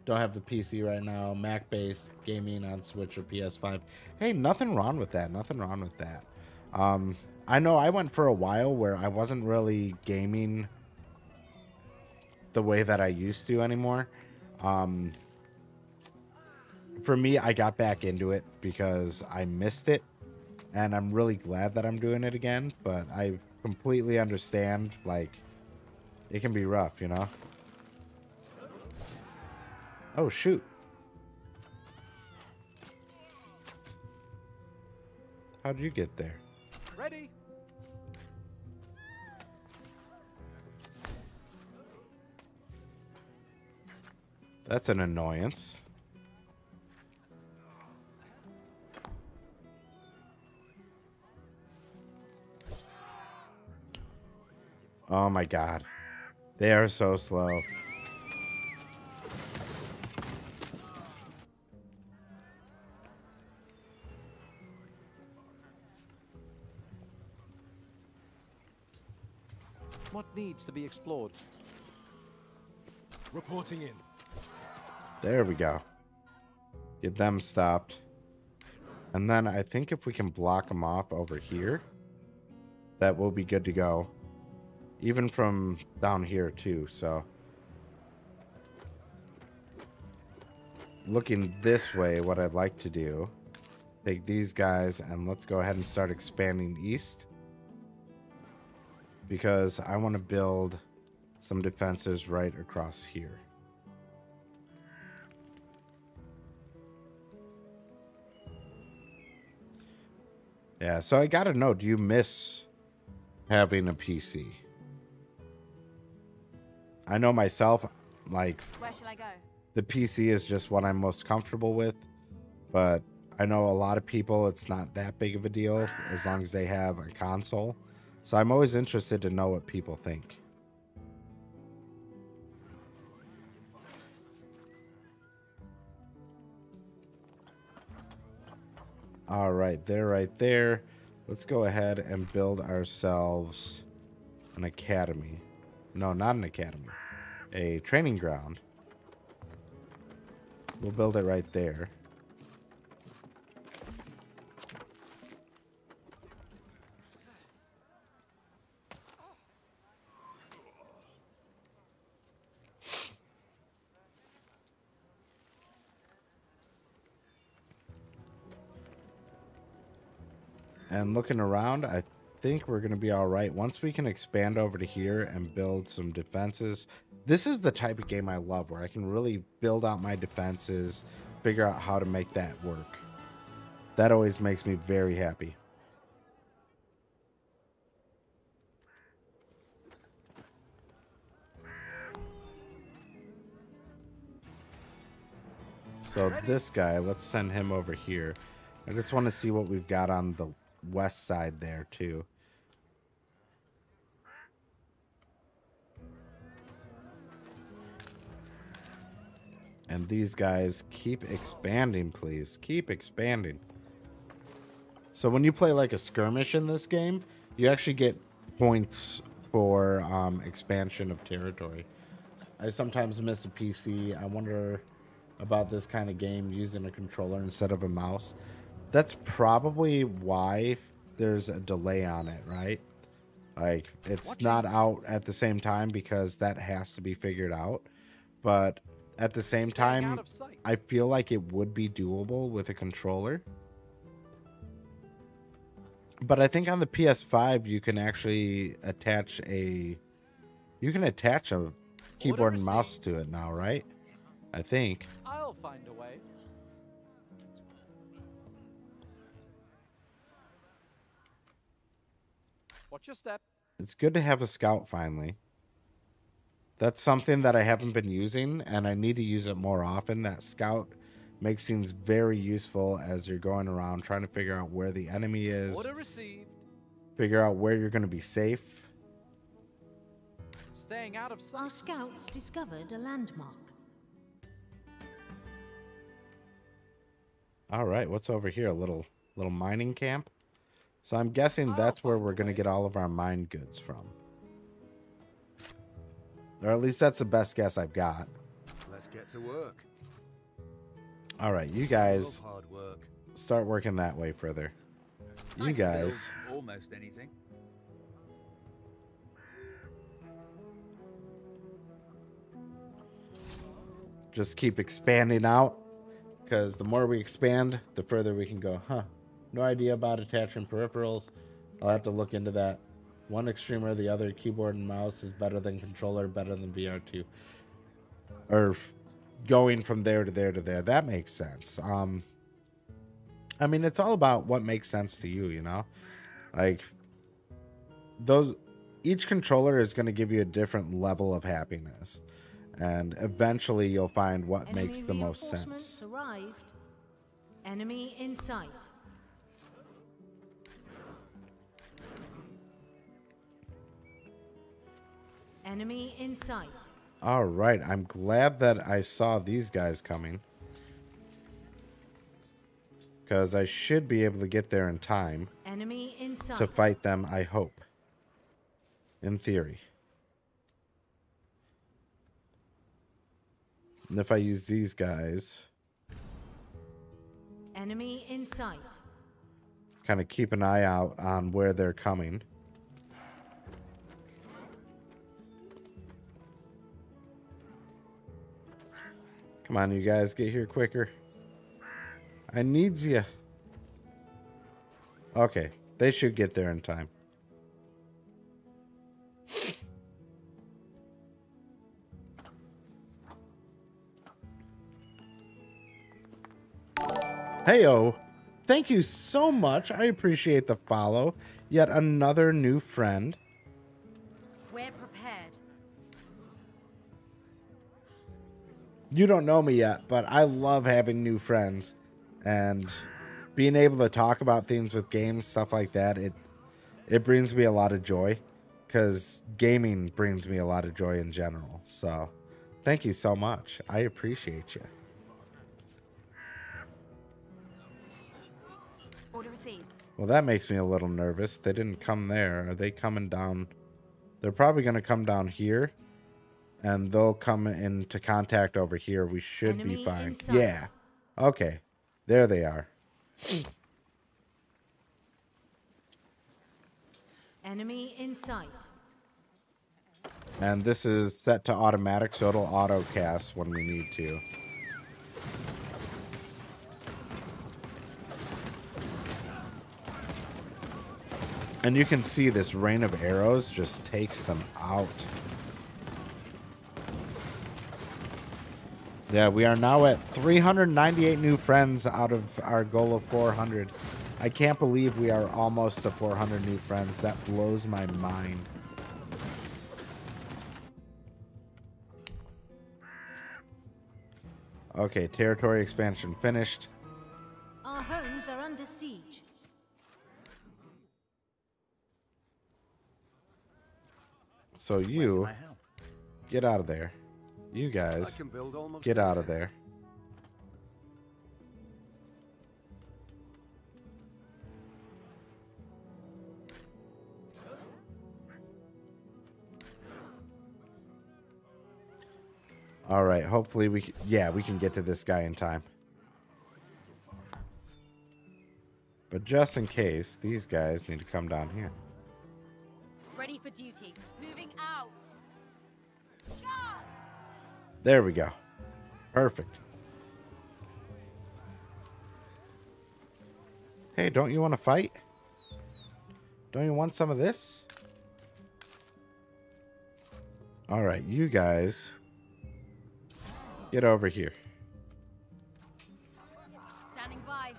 Speaker 2: Don't have the PC right now. Mac-based gaming on Switch or PS5. Hey, nothing wrong with that. Nothing wrong with that. I know I went for a while where I wasn't really gaming the way that I used to anymore. For me, I got back into it because I missed it, and I'm really glad that I'm doing it again, but I completely understand, like, it can be rough, you know? Oh, shoot. How'd you get there?
Speaker 9: Ready?
Speaker 2: That's an annoyance. Oh my god. They are so slow.
Speaker 9: What needs to be explored?
Speaker 8: Reporting in.
Speaker 2: There we go. Get them stopped. And then I think if we can block them off over here, that will be good to go. Even from down here too, so. Looking this way, what I'd like to do, take these guys and let's go ahead and start expanding east. Because I want to build some defenses right across here. Yeah, so I gotta know, do you miss having a PC? I know myself, like,
Speaker 4: Where shall I go?
Speaker 2: the PC is just what I'm most comfortable with, but I know a lot of people, it's not that big of a deal as long as they have a console. So I'm always interested to know what people think. All right, they're right there. Let's go ahead and build ourselves an academy. No, not an academy. A training ground. We'll build it right there. And looking around, I think we're going to be all right. Once we can expand over to here and build some defenses. This is the type of game I love, where I can really build out my defenses, figure out how to make that work. That always makes me very happy. So this guy, let's send him over here. I just want to see what we've got on the west side there too. And these guys keep expanding, please. Keep expanding. So when you play like a skirmish in this game, you actually get points for expansion of territory. I sometimes miss a PC. I wonder about this kind of game using a controller instead of a mouse. That's probably why there's a delay on it, right? Like, it's not out at the same time because that has to be figured out. But at the same time, I feel like it would be doable with a controller. But I think on the PS5 you can actually attach a keyboard and mouse to it now, right? I think.
Speaker 9: I'll find a way. Watch your step.
Speaker 2: It's good to have a scout finally. That's something that I haven't been using, and I need to use it more often. That scout makes things very useful as you're going around trying to figure out where the enemy is.
Speaker 9: Order received.
Speaker 2: Figure out where you're going to be safe.
Speaker 9: Staying out of sight.
Speaker 7: Our scouts discovered a landmark.
Speaker 2: All right, what's over here? A little mining camp. So I'm guessing that's where we're going to get all of our mine goods from. Or at least that's the best guess I've got.
Speaker 8: Let's get to work.
Speaker 2: All right, you guys
Speaker 8: Hard work.
Speaker 2: start working that way further. You guys
Speaker 10: almost anything.
Speaker 2: just keep expanding out, because the more we expand, the further we can go. No idea about attaching peripherals. I'll have to look into that. One extreme or the other, keyboard and mouse is better than controller, better than VR2. Or going from there to there to there. That makes sense. I mean, it's all about what makes sense to you, you know? Like, each controller is going to give you a different level of happiness. And eventually you'll find what makes the most sense.
Speaker 7: Arrived. Enemy in sight. Enemy in sight.
Speaker 2: All right, I'm glad that I saw these guys coming, because I should be able to get there in time
Speaker 7: Enemy in sight.
Speaker 2: to fight them, I hope. In theory. And if I use these guys,
Speaker 7: Enemy in sight.
Speaker 2: kind of keep an eye out on where they're coming. Come on, you guys, get here quicker. I needs you. Okay, they should get there in time. Heyo, thank you so much. I appreciate the follow. Yet another new friend.
Speaker 4: We're prepared.
Speaker 2: You don't know me yet, but I love having new friends and being able to talk about things with games, stuff like that. It brings me a lot of joy, because gaming brings me a lot of joy in general. So thank you so much. I appreciate you.
Speaker 4: Order received.
Speaker 2: Well, that makes me a little nervous. They didn't come there. Are they coming down? They're probably going to come down here. And they'll come into contact over here. We should be fine.
Speaker 7: Inside.
Speaker 2: Yeah. Okay. There they are.
Speaker 7: Enemy in sight.
Speaker 2: And this is set to automatic, so it'll auto cast when we need to. And you can see this rain of arrows just takes them out. Yeah, we are now at 398 new friends out of our goal of 400. I can't believe we are almost to 400 new friends. That blows my mind. Okay, territory expansion finished.
Speaker 7: Our homes are under siege.
Speaker 2: So you get out of there. You guys get out of there. All right, hopefully we can get to this guy in time. But just in case, these guys need to come down here.
Speaker 4: Ready for duty. Moving out.
Speaker 2: There we go. Perfect. Hey, don't you want to fight? Don't you want some of this? All right, you guys get over here.
Speaker 4: Standing by.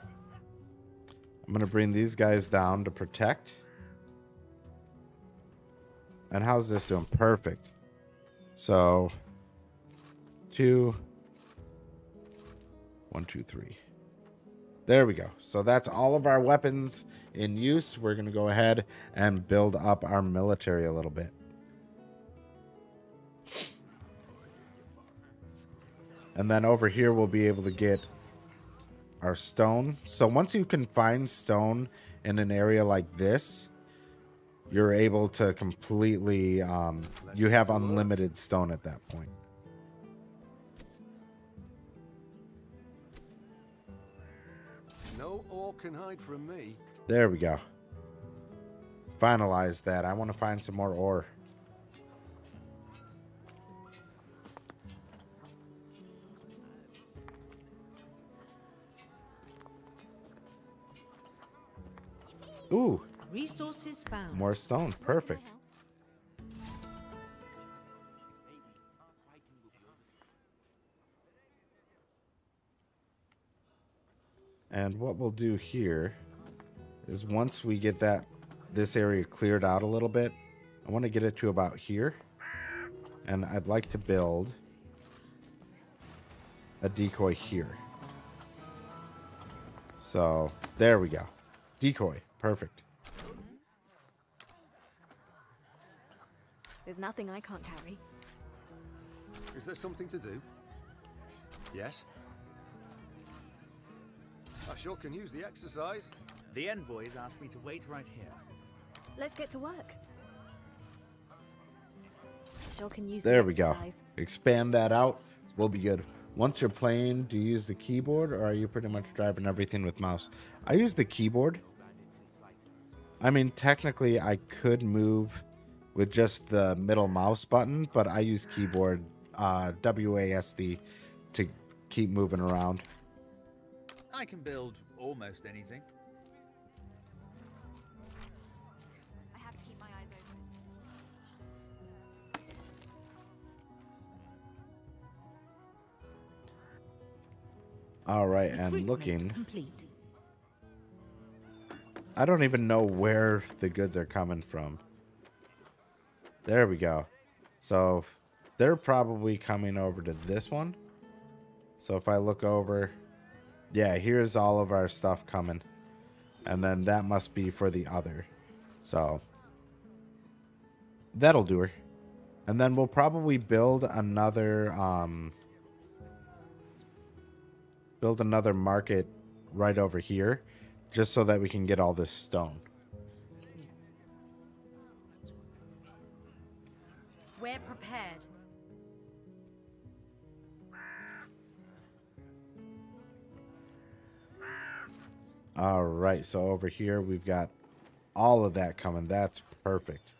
Speaker 2: I'm going to bring these guys down to protect. And how's this doing? Perfect. So 2, 1, 2, 3. There we go. So that's all of our weapons in use. We're going to go ahead and build up our military a little bit. And then over here we'll be able to get our stone. So once you can find stone in an area like this, you're able to completely, you have unlimited stone at that point.
Speaker 8: No ore can hide from me.
Speaker 2: There we go. Finalize that. I want to find some more ore. Ooh.
Speaker 7: Resources found.
Speaker 2: More stone. Perfect. And what we'll do here is once we get this area cleared out a little bit, I want to get it to about here. And I'd like to build a decoy here. So there we go. Decoy. Perfect.
Speaker 5: There's nothing I can't carry.
Speaker 8: Is there something to do? Yes? I sure can use the exercise.
Speaker 10: The envoys asked me to wait right here.
Speaker 5: Let's get to work. Sure can use
Speaker 2: There
Speaker 5: the
Speaker 2: we go.
Speaker 5: exercise.
Speaker 2: Expand that out. We'll be good. Once you're playing, do you use the keyboard or are you pretty much driving everything with mouse? I use the keyboard. I mean, technically, I could move with just the middle mouse button, but I use keyboard WASD to keep moving around.
Speaker 10: I can build almost anything.
Speaker 4: I have to keep my eyes open.
Speaker 2: All right, and
Speaker 7: Recruitment
Speaker 2: looking.
Speaker 7: complete.
Speaker 2: I don't even know where the goods are coming from. There we go. So they're probably coming over to this one. So if I look over, yeah, here's all of our stuff coming. And then that must be for the other. So that'll do her. And then we'll probably build another market right over here, just so that we can get all this stone.
Speaker 4: We're prepared.
Speaker 2: All right, so over here we've got all of that coming. That's perfect.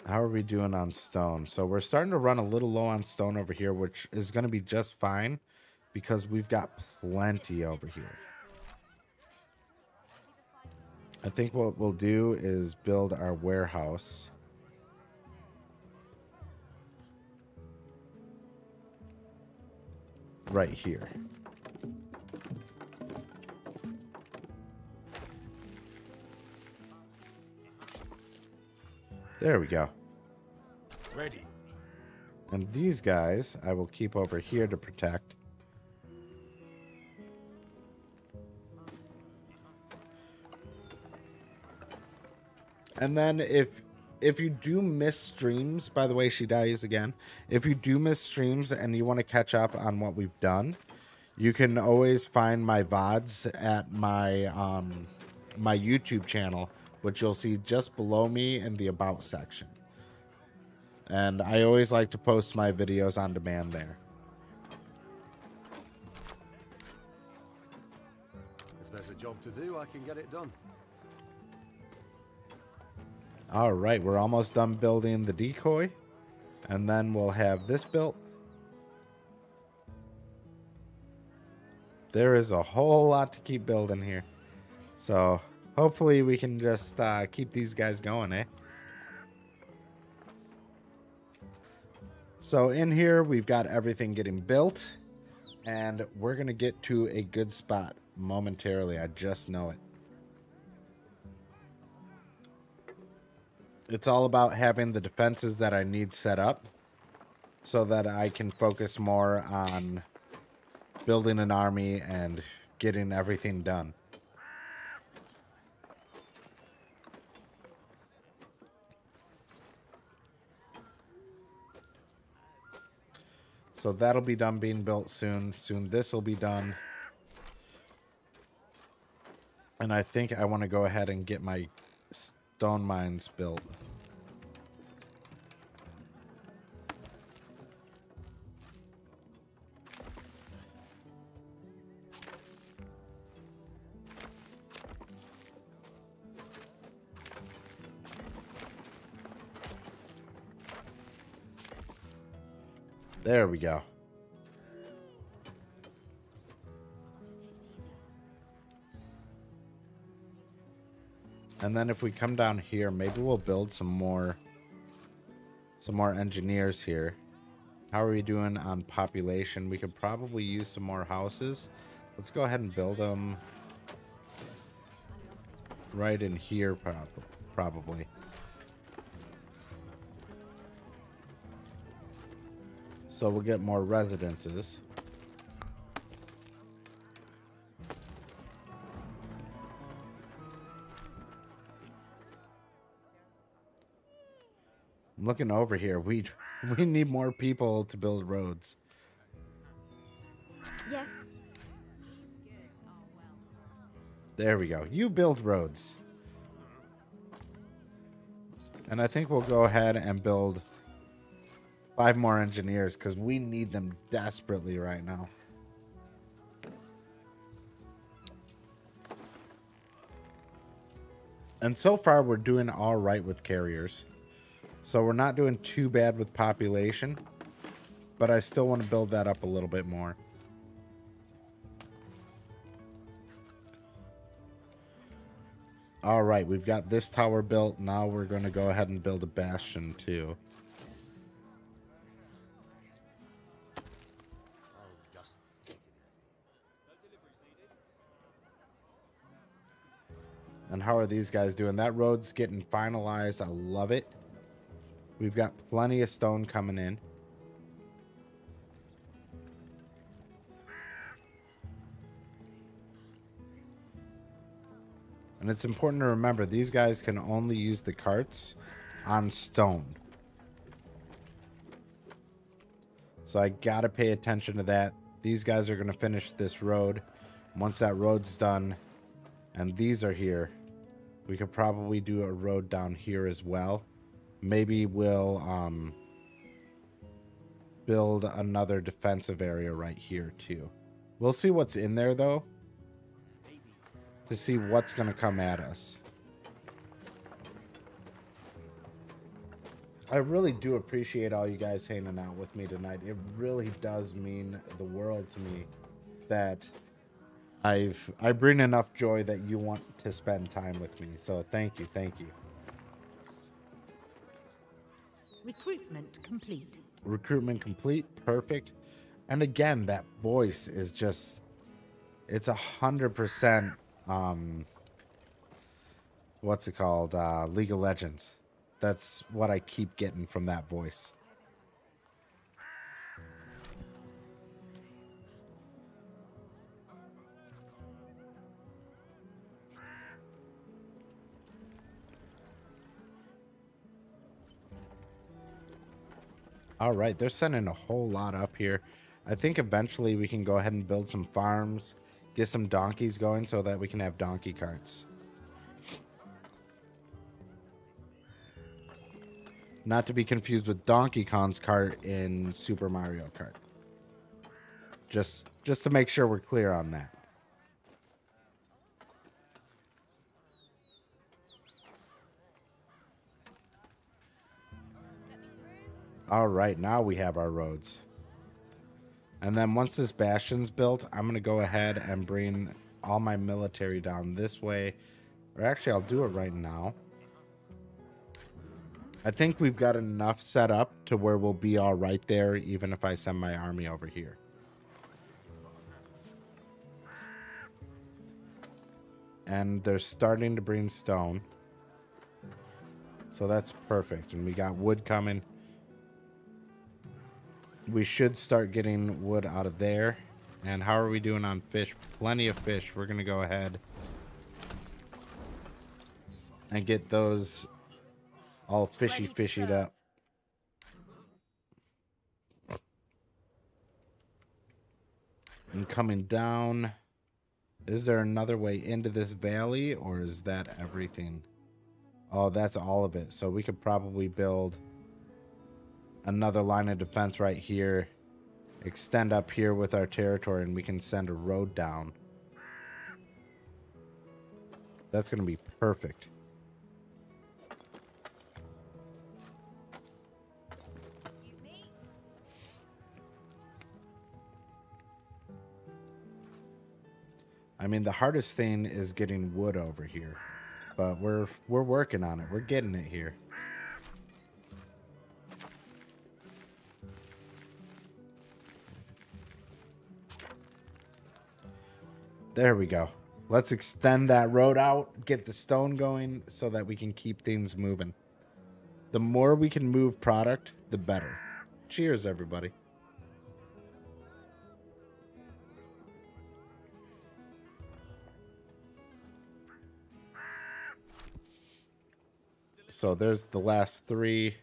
Speaker 2: How are we doing on stone? So we're starting to run a little low on stone over here, which is going to be just fine because we've got plenty over here. I think what we'll do is build our warehouse. Right here. There we go.
Speaker 1: Ready.
Speaker 2: And these guys I will keep over here to protect. And then if you do miss streams, by the way, she dies again. If you do miss streams and you want to catch up on what we've done, you can always find my VODs at my my YouTube channel, which you'll see just below me in the About section. And I always like to post my videos on demand there.
Speaker 8: If there's a job to do, I can get it done.
Speaker 2: All right, we're almost done building the decoy. And then we'll have this built. There is a whole lot to keep building here. So hopefully we can just keep these guys going, eh? So in here, we've got everything getting built. And we're going to get to a good spot momentarily. I just know it. It's all about having the defenses that I need set up so that I can focus more on building an army and getting everything done. So that'll be done being built soon. Soon this will be done. And I think I want to go ahead and get my stone mines built. There we go. And then if we come down here, maybe we'll build some more engineers here. How are we doing on population? We could probably use some more houses. Let's go ahead and build them right in here, probably. So we'll get more residences. I'm looking over here. We need more people to build roads.
Speaker 5: Yes.
Speaker 2: There we go. You build roads. And I think we'll go ahead and build 5 more engineers because we need them desperately right now. And so far we're doing all right with carriers. So we're not doing too bad with population, but I still want to build that up a little bit more. All right, we've got this tower built. Now we're going to go ahead and build a bastion too. And how are these guys doing? That road's getting finalized. I love it. We've got plenty of stone coming in. And it's important to remember, these guys can only use the carts on stone. So I gotta pay attention to that. These guys are gonna finish this road. Once that road's done, and these are here, we could probably do a road down here as well. maybe we'll build another defensive area right here too. We'll see what's in there though, to see what's going to come at us. I really do appreciate all you guys hanging out with me tonight. It really does mean the world to me that I bring enough joy that you want to spend time with me. So thank you, thank you.
Speaker 7: Recruitment complete.
Speaker 2: Recruitment complete, perfect. And again, that voice is just, it's 100%, what's it called? League of Legends. That's what I keep getting from that voice. All right, they're sending a whole lot up here. I think eventually we can go ahead and build some farms, get some donkeys going so that we can have donkey carts. Not to be confused with Donkey Kong's cart in Super Mario Kart. Just to make sure we're clear on that. All right, now we have our roads. And then once this bastion's built, I'm going to go ahead and bring all my military down this way. Or actually, I'll do it right now. I think we've got enough set up to where we'll be all right there, even if I send my army over here. And they're starting to bring stone. So that's perfect. And we got wood coming. We should start getting wood out of there. And how are we doing on fish? Plenty of fish. We're going to go ahead and get those all fishied up. And coming down, is there another way into this valley, or is that everything? Oh, that's all of it. So we could probably build another line of defense right here, extend up here with our territory, and we can send a road down. That's going to be perfect. I mean, the hardest thing is getting wood over here, but we're working on it. We're getting it here. There we go. Let's extend that road out, get the stone going so that we can keep things moving. The more we can move product, the better. Cheers, everybody. So there's the last three.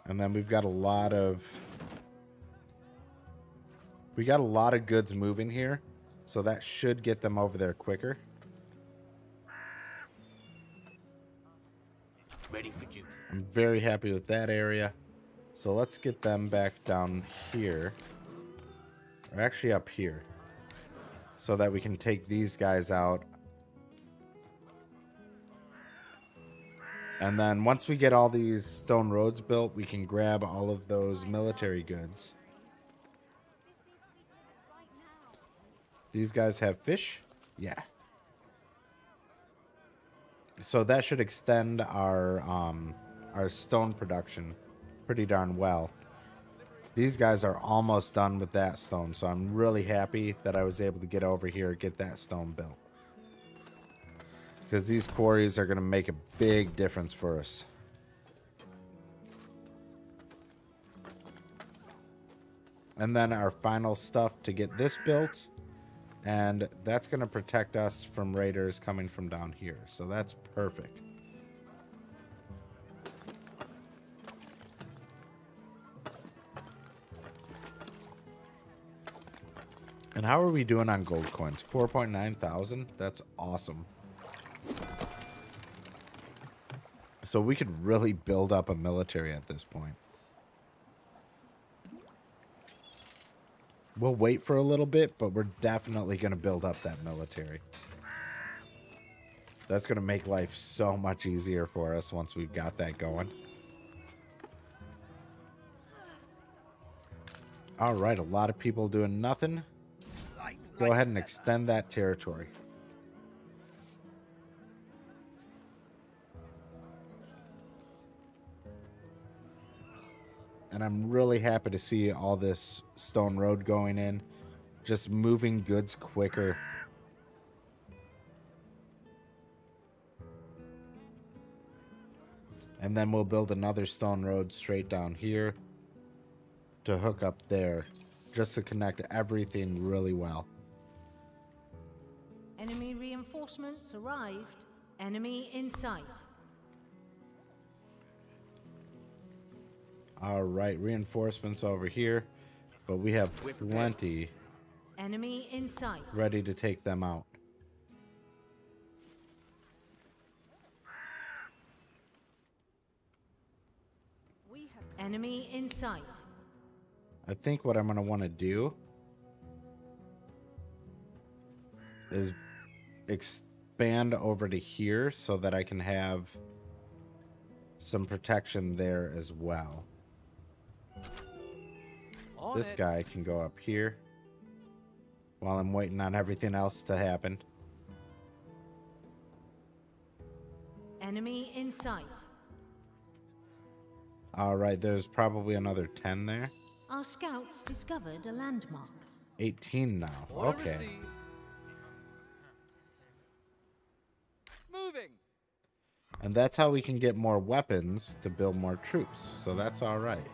Speaker 2: And then we've got a lot of goods moving here. So that should get them over there quicker.
Speaker 11: Ready for duty.
Speaker 2: I'm very happy with that area. So let's get them back down here. Or actually up here. So that we can take these guys out. And then once we get all these stone roads built, we can grab all of those military goods. These guys have fish? Yeah. So that should extend our stone production pretty darn well. These guys are almost done with that stone, so I'm really happy that I was able to get over here and get that stone built. Because these quarries are going to make a big difference for us. And then our final stuff to get this built. And that's going to protect us from raiders coming from down here. So that's perfect. And how are we doing on gold coins? 4.9 thousand? That's awesome. So we could really build up a military at this point. We'll wait for a little bit, but we're definitely going to build up that military. That's going to make life so much easier for us once we've got that going. All right, a lot of people doing nothing. Go ahead and extend that territory. And I'm really happy to see all this stone road going in. Just moving goods quicker. And then we'll build another stone road straight down here to hook up there. Just to connect everything really well.
Speaker 7: Enemy reinforcements arrived. Enemy in sight.
Speaker 2: All right, reinforcements over here, but we have plenty
Speaker 7: Enemy in sight.
Speaker 2: ready to take them out.
Speaker 7: Enemy in sight.
Speaker 2: I think what I'm going to want to do is expand over to here so that I can have some protection there as well. This guy can go up here while I'm waiting on everything else to happen.
Speaker 7: Enemy in sight.
Speaker 2: All right, there's probably another 10 there.
Speaker 7: Our scouts discovered a landmark.
Speaker 2: 18 now. Okay.
Speaker 9: Moving.
Speaker 2: And that's how we can get more weapons to build more troops. So that's all right.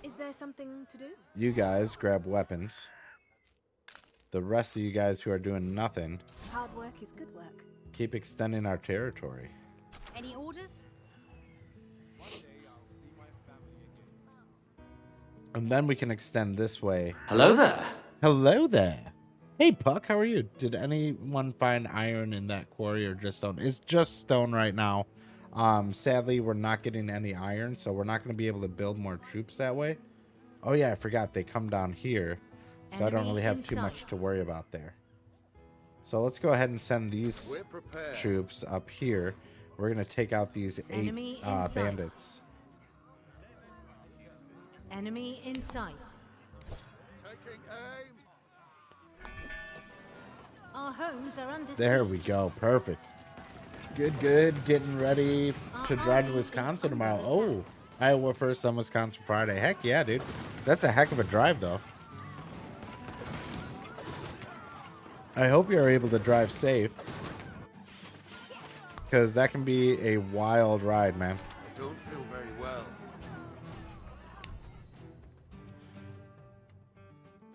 Speaker 5: Is there something to do?
Speaker 2: You guys grab weapons. The rest of you guys who are doing nothing,
Speaker 5: Hard work is good work.
Speaker 2: keep extending our territory.
Speaker 4: Any orders?
Speaker 2: And then we can extend this way.
Speaker 11: Hello there.
Speaker 2: Hello there. Hey, Puck, how are you? Did anyone find iron in that quarry or just stone? It's just stone right now. Sadly, we're not getting any iron, so we're not going to be able to build more troops that way. Oh, yeah, I forgot. They come down here, so I don't really have too much to worry about there. So let's go ahead and send these troops up here. We're going to take out these 8 bandits.
Speaker 7: Enemy in sight.
Speaker 8: Taking aim.
Speaker 7: Our homes are under
Speaker 2: There
Speaker 7: siege.
Speaker 2: we go. Perfect. Good, good. Getting ready to drive to Wisconsin tomorrow. Oh, Iowa first, then Wisconsin Friday. Heck yeah, dude. That's a heck of a drive, though. I hope you're able to drive safe. Because that can be a wild ride, man.
Speaker 8: I don't feel very well.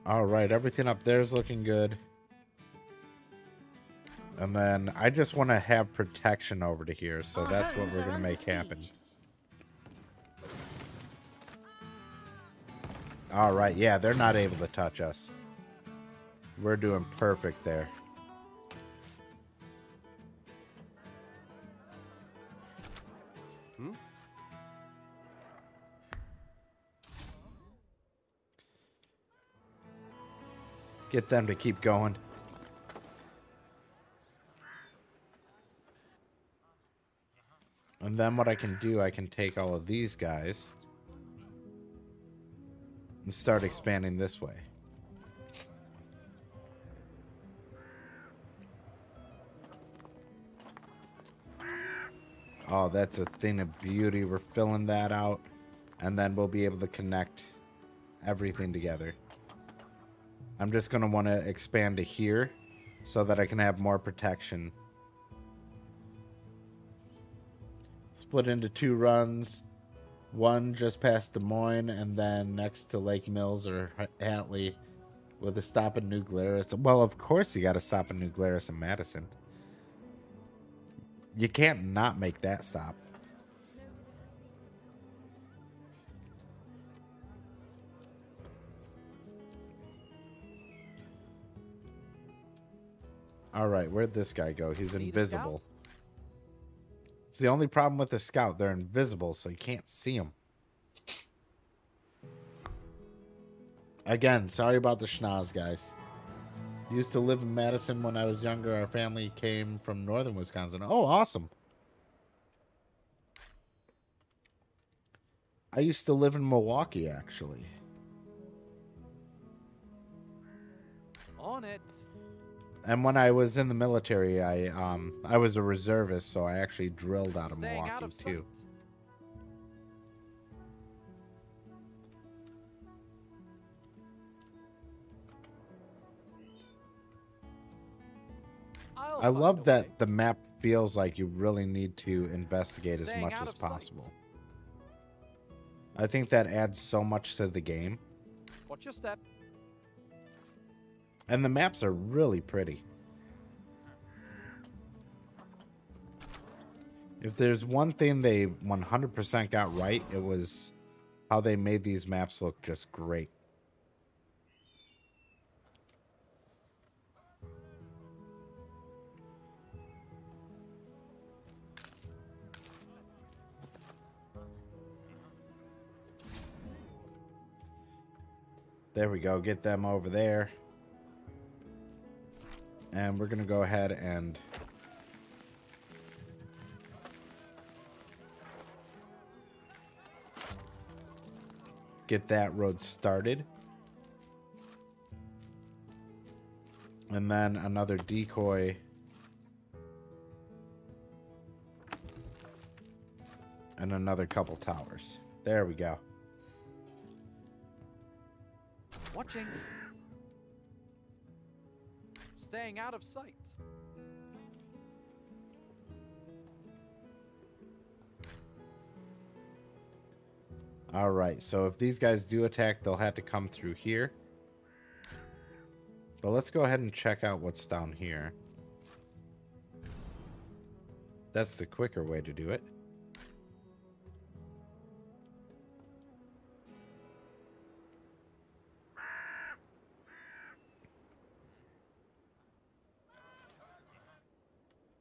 Speaker 2: All right, everything up there is looking good. And then I just want to have protection over to here, so that's what we're going to make happen. All right, yeah, they're not able to touch us. We're doing perfect there. Get them to keep going. And then what I can do, I can take all of these guys and start expanding this way. Oh, that's a thing of beauty. We're filling that out, and then we'll be able to connect everything together. I'm just going to want to expand to here so that I can have more protection. Split into 2 runs. One just past Des Moines and then next to Lake Mills or Hatley with a stop in New Glarus. Well, of course you got to stop in New Glarus and Madison. You can't not make that stop. All right, where'd this guy go? He's
Speaker 9: Need a
Speaker 2: invisible. It's the only problem with the scout. They're invisible, so you can't see them. Again, sorry about the schnoz, guys. Used to live in Madison when I was younger. Our family came from northern Wisconsin. Oh, awesome. I used to live in Milwaukee, actually.
Speaker 9: On it.
Speaker 2: And when I was in the military, I was a reservist, so I actually drilled out of
Speaker 9: Staying
Speaker 2: Milwaukee
Speaker 9: out of
Speaker 2: too.
Speaker 9: sight.
Speaker 2: I love that the map feels like you really need to investigate as much as possible. I think that adds so much to the game.
Speaker 9: Watch your step.
Speaker 2: And the maps are really pretty. If there's one thing they 100% got right, it was how they made these maps look just great. There we go. Get them over there. And we're going to go ahead and get that road started. And then another decoy. And another couple towers. There we go.
Speaker 9: Watching. Staying out of sight.
Speaker 2: All right, so if these guys do attack, they'll have to come through here. But let's go ahead and check out what's down here. That's the quicker way to do it.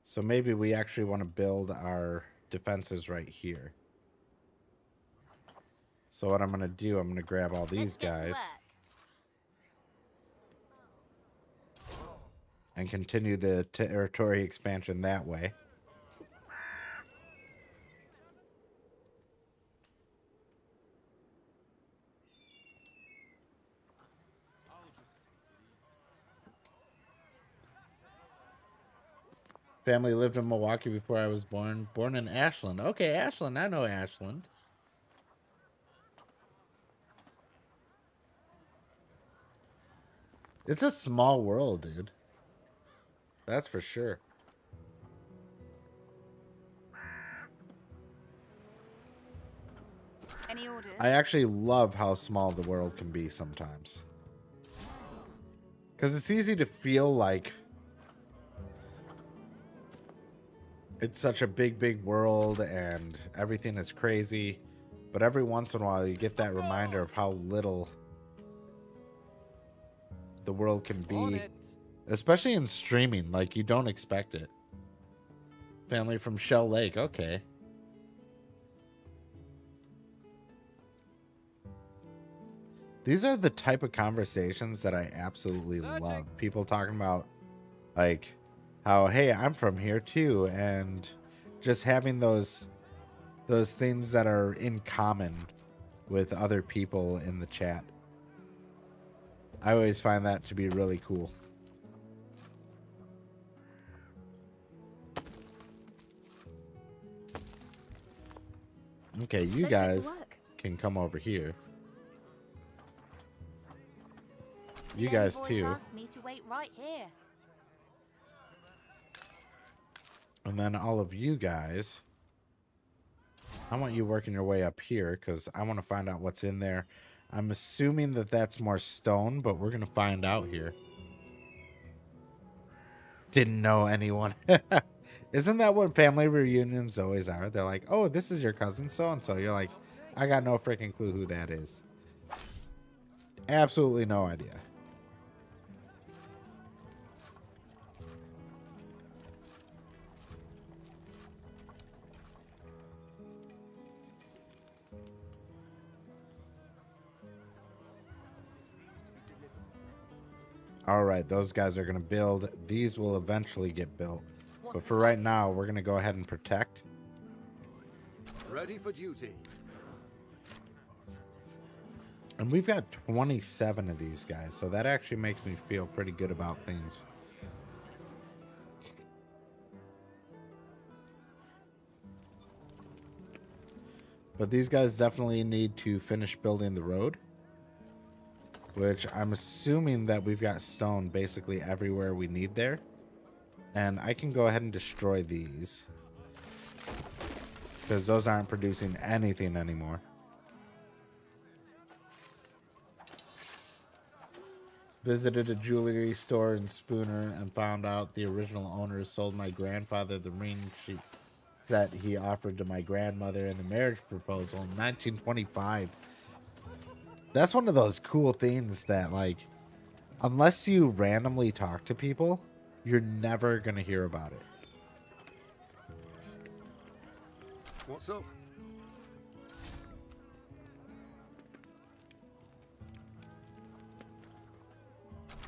Speaker 2: So maybe we actually want to build our defenses right here. So what I'm going to do, I'm going to grab all these guys and continue the territory expansion that way. Family lived in Milwaukee before I was born. Born in Ashland. Okay, Ashland. I know Ashland. It's a small world, dude. That's for sure.
Speaker 4: Any orders?
Speaker 2: I actually love how small the world can be sometimes. Because it's easy to feel like it's such a big, big world and everything is crazy. But every once in a while, you get that reminder of how little the world can be. Especially in streaming. Like, you don't expect it. Family from Shell Lake. Okay. These are the type of conversations that I absolutely love. People talking about, like, how, hey, I'm from here too, and just having those things that are in common with other people in the chat. I always find that to be really cool. Okay, you guys can come over here. You guys too.
Speaker 4: Asked me to wait right here.
Speaker 2: And then all of you guys, I want you working your way up here because I want to find out what's in there. I'm assuming that that's more stone, but we're going to find out here. Didn't know anyone. Isn't that what family reunions always are? They're like, oh, this is your cousin so-and-so. You're like, I got no freaking clue who that is. Absolutely no idea. All right, those guys are going to build. These will eventually get built. But for right now, we're going to go ahead and protect.
Speaker 8: Ready for duty.
Speaker 2: And we've got 27 of these guys, so that actually makes me feel pretty good about things. But these guys definitely need to finish building the road, which I'm assuming that we've got stone basically everywhere we need there. And I can go ahead and destroy these, because those aren't producing anything anymore. Visited a jewelry store in Spooner and found out the original owners sold my grandfather the ring that he offered to my grandmother in the marriage proposal in 1925. That's one of those cool things that, like, unless you randomly talk to people, you're never going to hear about it.
Speaker 8: What's up?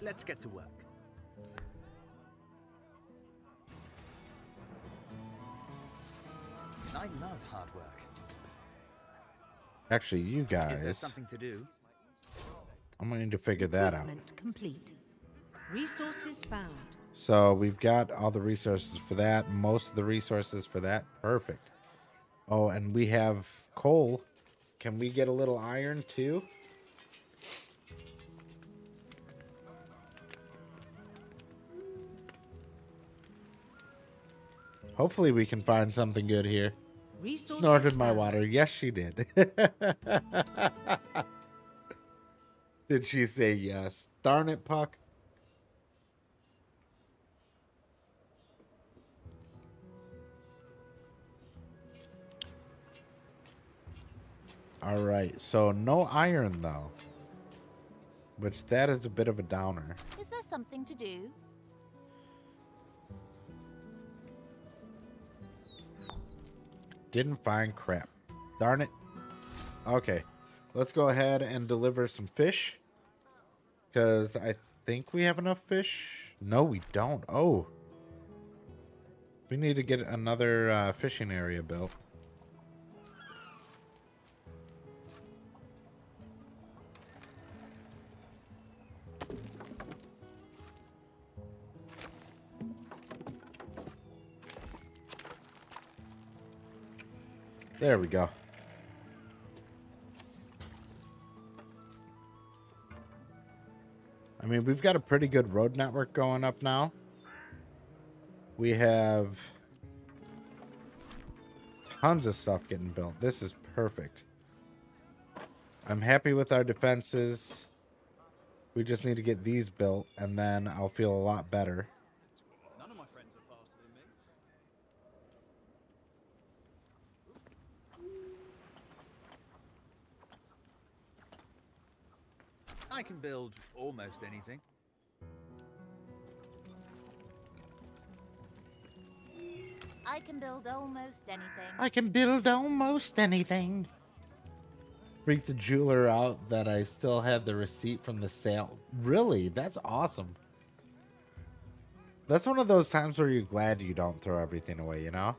Speaker 10: Let's get to work. I love hard work.
Speaker 2: Actually, you
Speaker 10: Is there
Speaker 2: guys,
Speaker 10: something to do?
Speaker 2: I'm going to need to figure that out.
Speaker 7: Equipment complete. Resources found.
Speaker 2: So we've got all the resources for that, most of the resources for that. Perfect. Oh, and we have coal. Can we get a little iron too? Hopefully we can find something good here.
Speaker 7: Resources
Speaker 2: Snorted my
Speaker 7: found.
Speaker 2: water. Yes, she did. Did she say yes? Darn it, Puck. All right, so no iron though, which that is a bit of a downer.
Speaker 4: Is there something to do?
Speaker 2: Didn't find crap. Darn it. Okay, let's go ahead and deliver some fish, because I think we have enough fish. No, we don't. Oh, we need to get another fishing area built. There we go. I mean, we've got a pretty good road network going up now. We have tons of stuff getting built. This is perfect. I'm happy with our defenses. We just need to get these built, and then I'll feel a lot better.
Speaker 9: None of my friends are faster than me.
Speaker 10: I can build almost anything.
Speaker 4: I can build almost anything.
Speaker 2: I can build almost anything. Freaked the jeweler out that I still had the receipt from the sale. Really? That's awesome. That's one of those times where you're glad you don't throw everything away, you know?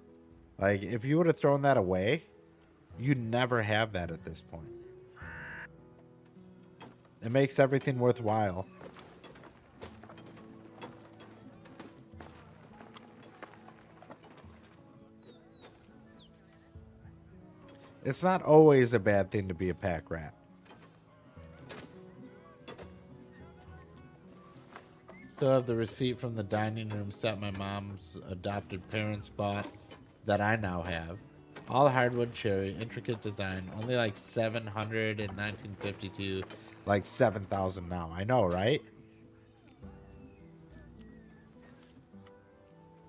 Speaker 2: Like, if you would have thrown that away, you'd never have that at this point. It makes everything worthwhile. It's not always a bad thing to be a pack rat. Still have the receipt from the dining room set my mom's adopted parents bought that I now have. All hardwood cherry, intricate design, only like 700 in 1952, like 7,000 now. I know, right?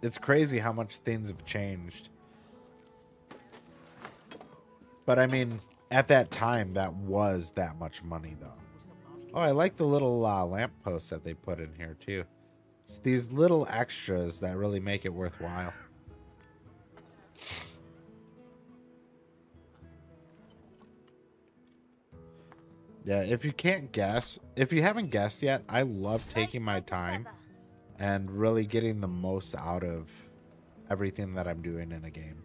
Speaker 2: It's crazy how much things have changed. But I mean, at that time, that was that much money, though. Oh, I like the little lampposts that they put in here, too. It's these little extras that really make it worthwhile. Yeah, if you can't guess, if you haven't guessed yet, I love taking my time and really getting the most out of everything that I'm doing in a game.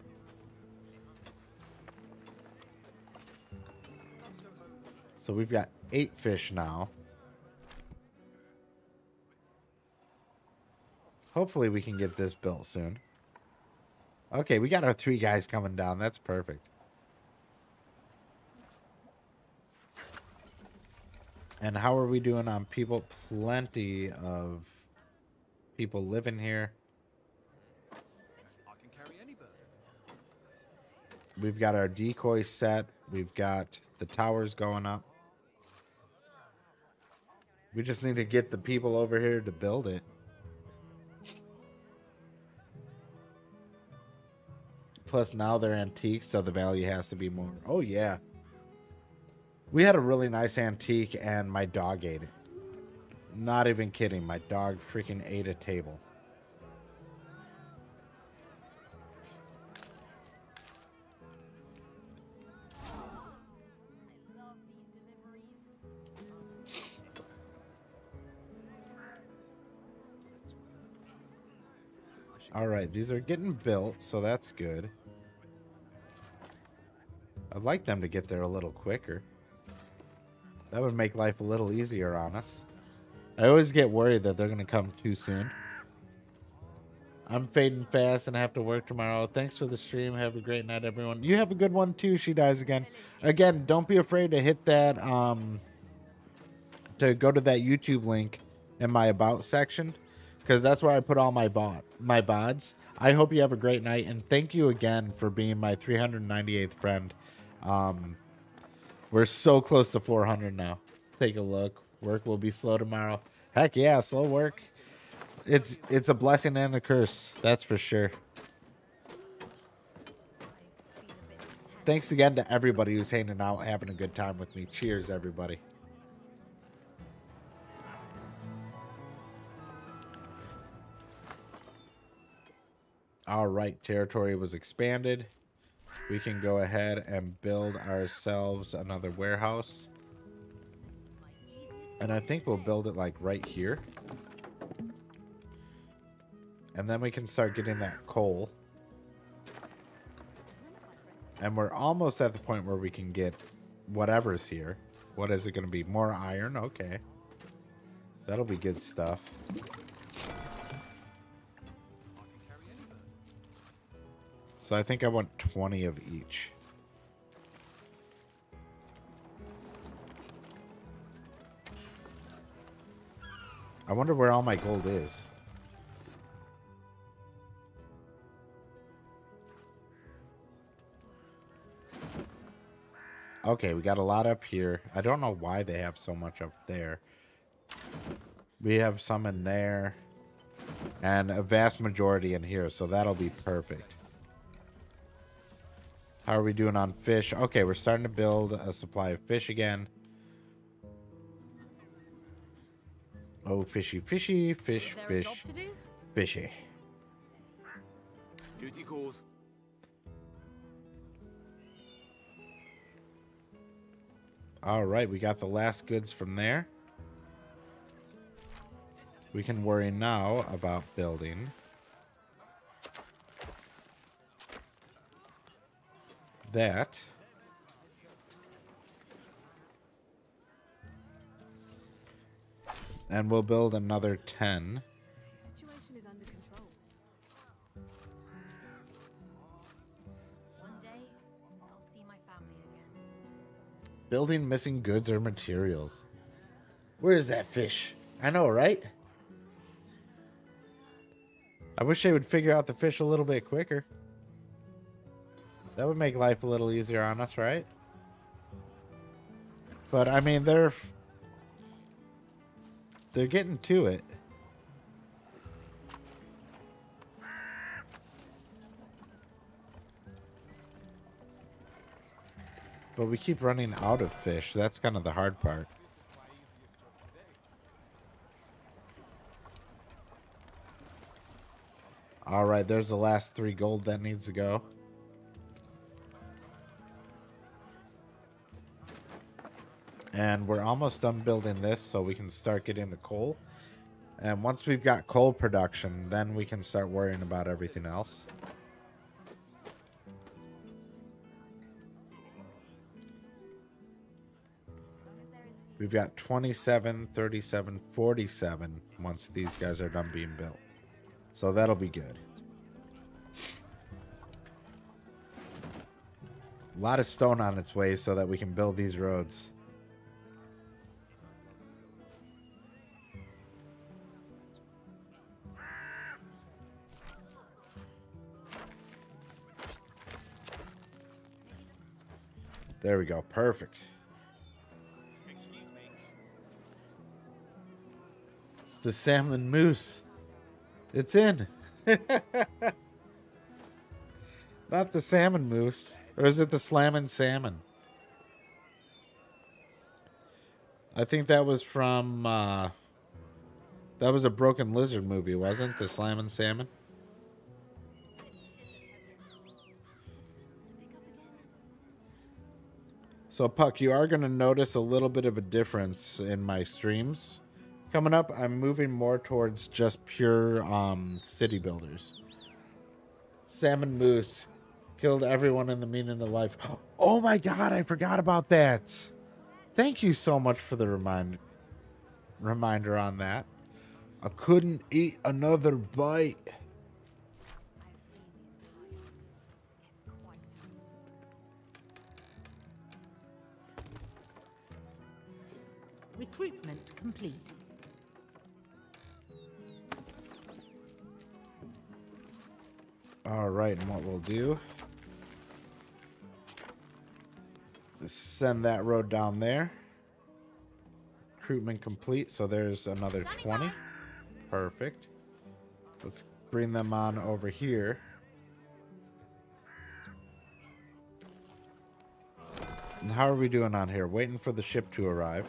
Speaker 2: So we've got 8 fish now. Hopefully we can get this built soon. Okay, we got our 3 guys coming down. That's perfect. And how are we doing on people? Plenty of people living here.
Speaker 9: I can carry any bird.
Speaker 2: We've got our decoy set. We've got the towers going up. We just need to get the people over here to build it. Plus now they're antique, so the value has to be more. Oh, yeah. We had a really nice antique, and my dog ate it. Not even kidding. My dog freaking ate a table. All right, these are getting built, so that's good. I'd like them to get there a little quicker. That would make life a little easier on us. I always get worried that they're going to come too soon. I'm fading fast and I have to work tomorrow. Thanks for the stream. Have a great night, everyone. You have a good one, too. She dies again. Again, don't be afraid to hit that, to go to that YouTube link in my About section, because that's where I put all my VODs. I hope you have a great night, and thank you again for being my 398th friend. We're so close to 400 now. Take a look. Work will be slow tomorrow. Heck yeah, slow work. It's a blessing and a curse, that's for sure. Thanks again to everybody who's hanging out, having a good time with me. Cheers, everybody. All right, territory was expanded. We can go ahead and build ourselves another warehouse. And I think we'll build it like right here. And then we can start getting that coal. And we're almost at the point where we can get whatever's here. What is it going to be? More iron? Okay. That'll be good stuff. So I think I want 20 of each. I wonder where all my gold is. Okay, we got a lot up here. I don't know why they have so much up there. We have some in there. And a vast majority in here, so that'll be perfect. How are we doing on fish? Okay, we're starting to build a supply of fish again. Oh, fishy, fishy, fish, fish, fishy.
Speaker 9: Duty calls.
Speaker 2: All right, we got the last goods from there. We can worry now about building that. And we'll build another 10.
Speaker 5: The situation is under control.
Speaker 4: One day, I'll see my family again.
Speaker 2: Building missing goods or materials. Where is that fish? I know, right? I wish they would figure out the fish a little bit quicker. That would make life a little easier on us, right? But, I mean, they're getting to it. But we keep running out of fish. That's kind of the hard part. All right, there's the last 3 gold that needs to go. And we're almost done building this so we can start getting the coal. And once we've got coal production, then we can start worrying about everything else. We've got 27, 37, 47 once these guys are done being built. So that'll be good. A lot of stone on its way so that we can build these roads. There we go. Perfect. It's the salmon moose. It's in. Not the salmon moose. Or is it the slammin' salmon? I think that was from... that was a Broken Lizard movie, wasn't it? The slammin' salmon? So, Puck, you are going to notice a little bit of a difference in my streams. Coming up, I'm moving more towards just pure city builders. Salmon Moose killed everyone in the meaning of life. Oh my god, I forgot about that. Thank you so much for the reminder on that. I couldn't eat another bite.
Speaker 7: Recruitment complete.
Speaker 2: All right, and what we'll do is send that road down there. Recruitment complete, so there's another 20. Perfect. Let's bring them on over here. And how are we doing on here? Waiting for the ship to arrive.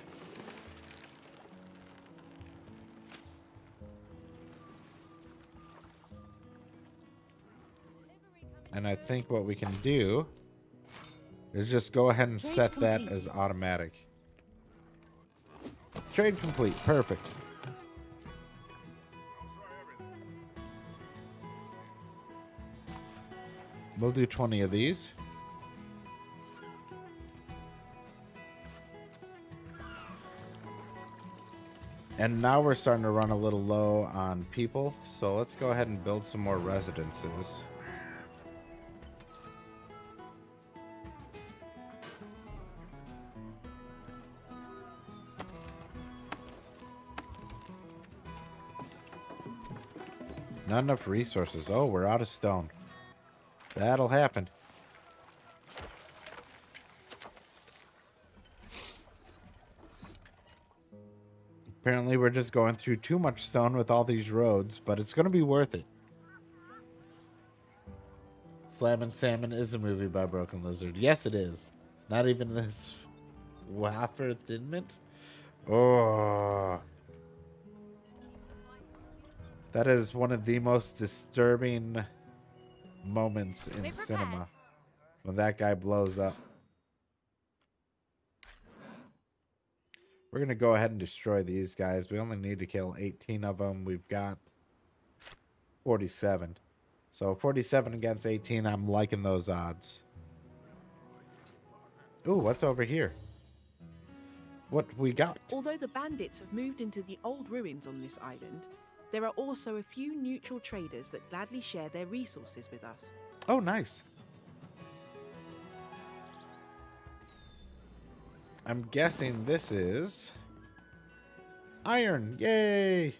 Speaker 2: And I think what we can do is just go ahead and set that as automatic. Trade complete. Perfect. We'll do 20 of these. And now we're starting to run a little low on people, so let's go ahead and build some more residences. Not enough resources. Oh, we're out of stone. That'll happen. Apparently we're just going through too much stone with all these roads, but it's going to be worth it. Slammin' Salmon is a movie by Broken Lizard. Yes, it is. Not even this wafer thin mint. Oh. That is one of the most disturbing moments in cinema. When that guy blows up. We're going to go ahead and destroy these guys. We only need to kill 18 of them. We've got 47. So 47 against 18, I'm liking those odds. Ooh, what's over here? What we got?
Speaker 5: Although the bandits have moved into the old ruins on this island, there are also a few neutral traders that gladly share their resources with us.
Speaker 2: Oh, nice. I'm guessing this is iron. Yay!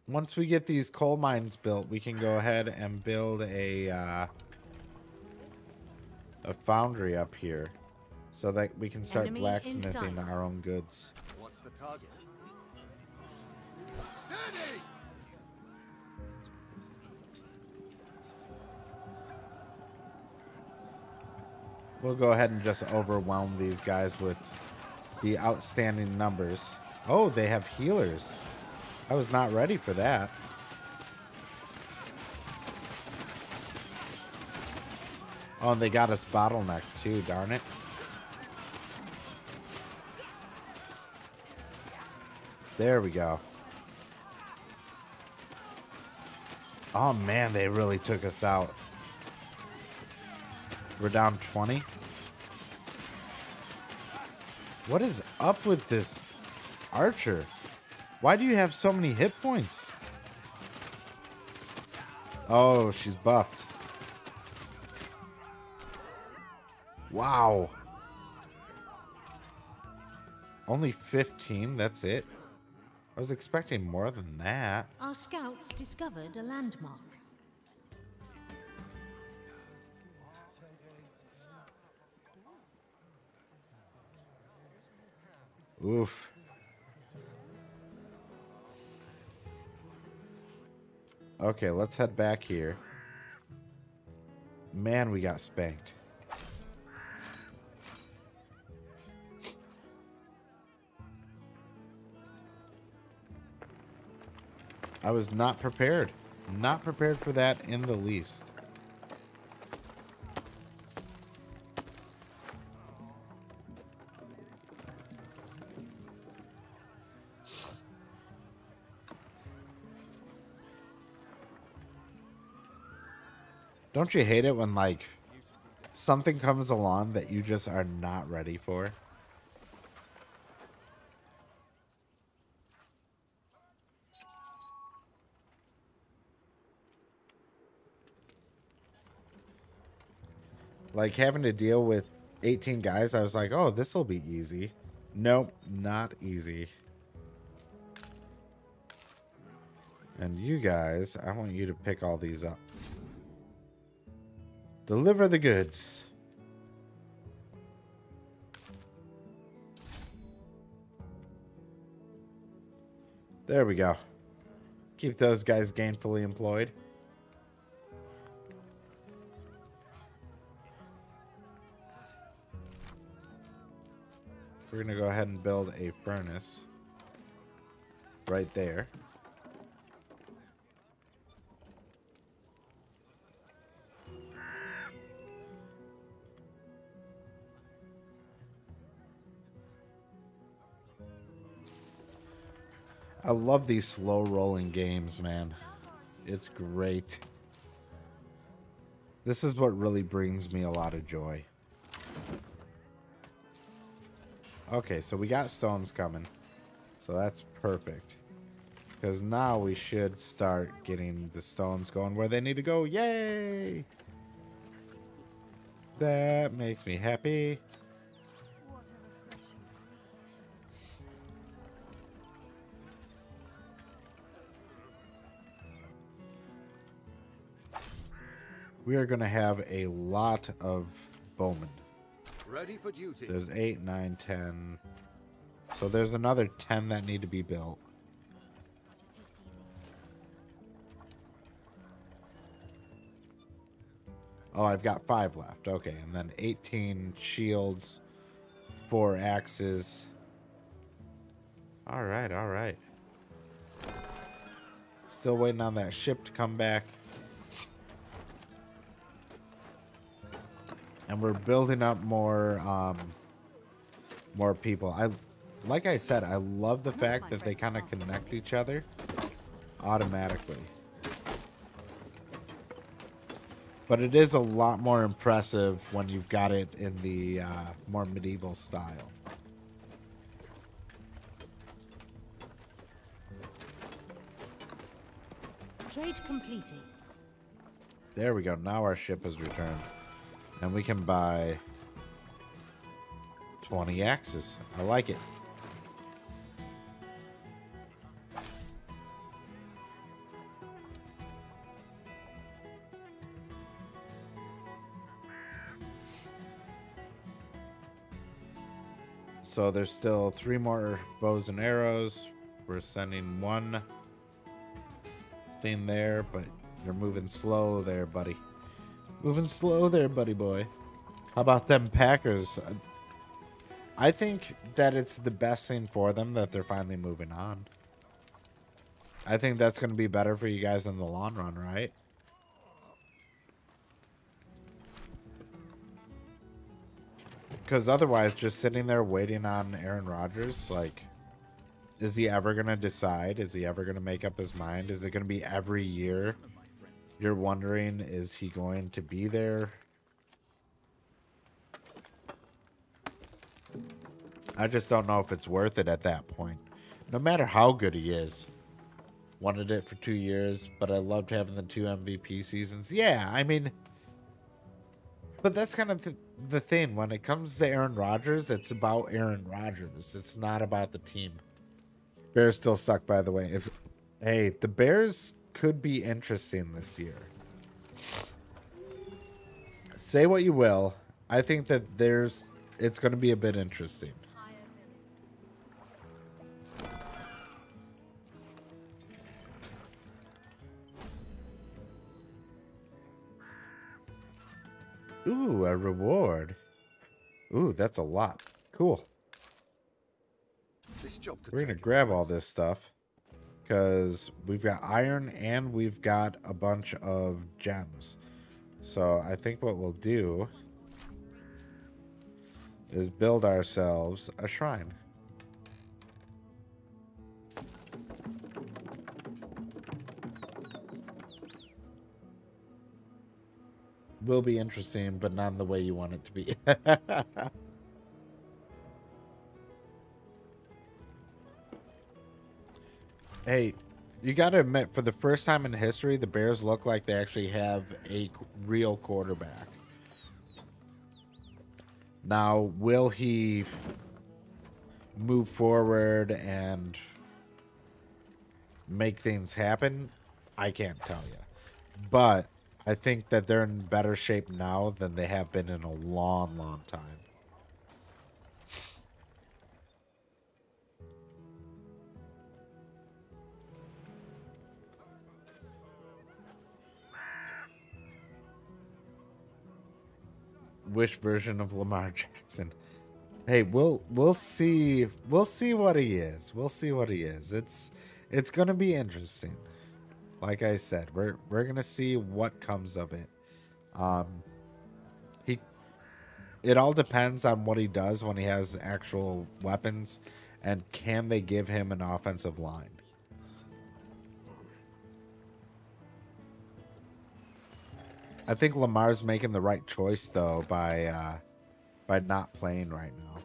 Speaker 2: Once we get these coal mines built, we can go ahead and build a foundry up here so that we can start blacksmithing our own goods.
Speaker 8: What's the target? Steady!
Speaker 2: We'll go ahead and just overwhelm these guys with the outstanding numbers. Oh, they have healers. I was not ready for that. Oh, and they got us bottlenecked too, darn it. There we go. Oh man, they really took us out. We're down 20. What is up with this archer? Why do you have so many hit points? Oh, she's buffed. Wow. Only 15, that's it. I was expecting more than that.
Speaker 7: Our scouts discovered a landmark.
Speaker 2: Oof. Okay, let's head back here. Man, we got spanked. I was not prepared. Not prepared for that in the least. Don't you hate it when, like, something comes along that you just are not ready for? Like, having to deal with 18 guys, I was like, oh, this will be easy. Nope, not easy. And you guys, I want you to pick all these up. Deliver the goods. There we go. Keep those guys gainfully employed. We're going to go ahead and build a furnace right there. I love these slow rolling games, man. It's great. This is what really brings me a lot of joy. Okay, so we got stones coming. So that's perfect. Because now we should start getting the stones going where they need to go. Yay! That makes me happy. We are going to have a lot of bowmen.
Speaker 8: Ready for duty.
Speaker 2: There's 8, 9, 10. So there's another 10 that need to be built. Oh, I've got 5 left. Okay, and then 18 shields, 4 axes. All right, all right. Still waiting on that ship to come back. And we're building up more people. Like I said, I love the fact that they kind of connect each other automatically. But it is a lot more impressive when you've got it in the more medieval style.
Speaker 7: Trade completed.
Speaker 2: There we go. Now our ship is returned. And we can buy 20 axes. I like it. So there's still 3 more bows and arrows. We're sending 1 thing there, but you're moving slow there, buddy. Moving slow there, buddy boy. How about them Packers? I think that it's the best thing for them that they're finally moving on. I think that's going to be better for you guys in the long run, right? Because otherwise, just sitting there waiting on Aaron Rodgers, like, Is he ever going to decide? Is he ever going to make up his mind? Is it going to be every year? You're wondering, is he going to be there? I just don't know if it's worth it at that point. No matter how good he is. Wanted it for 2 years, but I loved having the 2 MVP seasons. Yeah, I mean, but that's kind of the thing. When it comes to Aaron Rodgers, it's about Aaron Rodgers. It's not about the team. Bears still suck, by the way. Hey, the Bears could be interesting this year. Say what you will. I think that it's going to be a bit interesting. Ooh, a reward. Ooh, that's a lot. Cool.
Speaker 8: This job could
Speaker 2: We're going to
Speaker 8: take
Speaker 2: grab all this stuff because we've got iron and we've got a bunch of gems. So I think what we'll do is build ourselves a shrine. Will be interesting, but not in the way you want it to be. Hey, you got to admit, for the first time in history, the Bears look like they actually have a real quarterback. Now, will he move forward and make things happen? I can't tell you. But I think that they're in better shape now than they have been in a long, long time. Which version of Lamar Jackson? Hey, we'll see what he is. We'll see what he is. It's gonna be interesting. Like I said, we're gonna see what comes of it. It all depends on what he does when he has actual weapons, and can they give him an offensive line? I think Lamar's making the right choice though by not playing right now.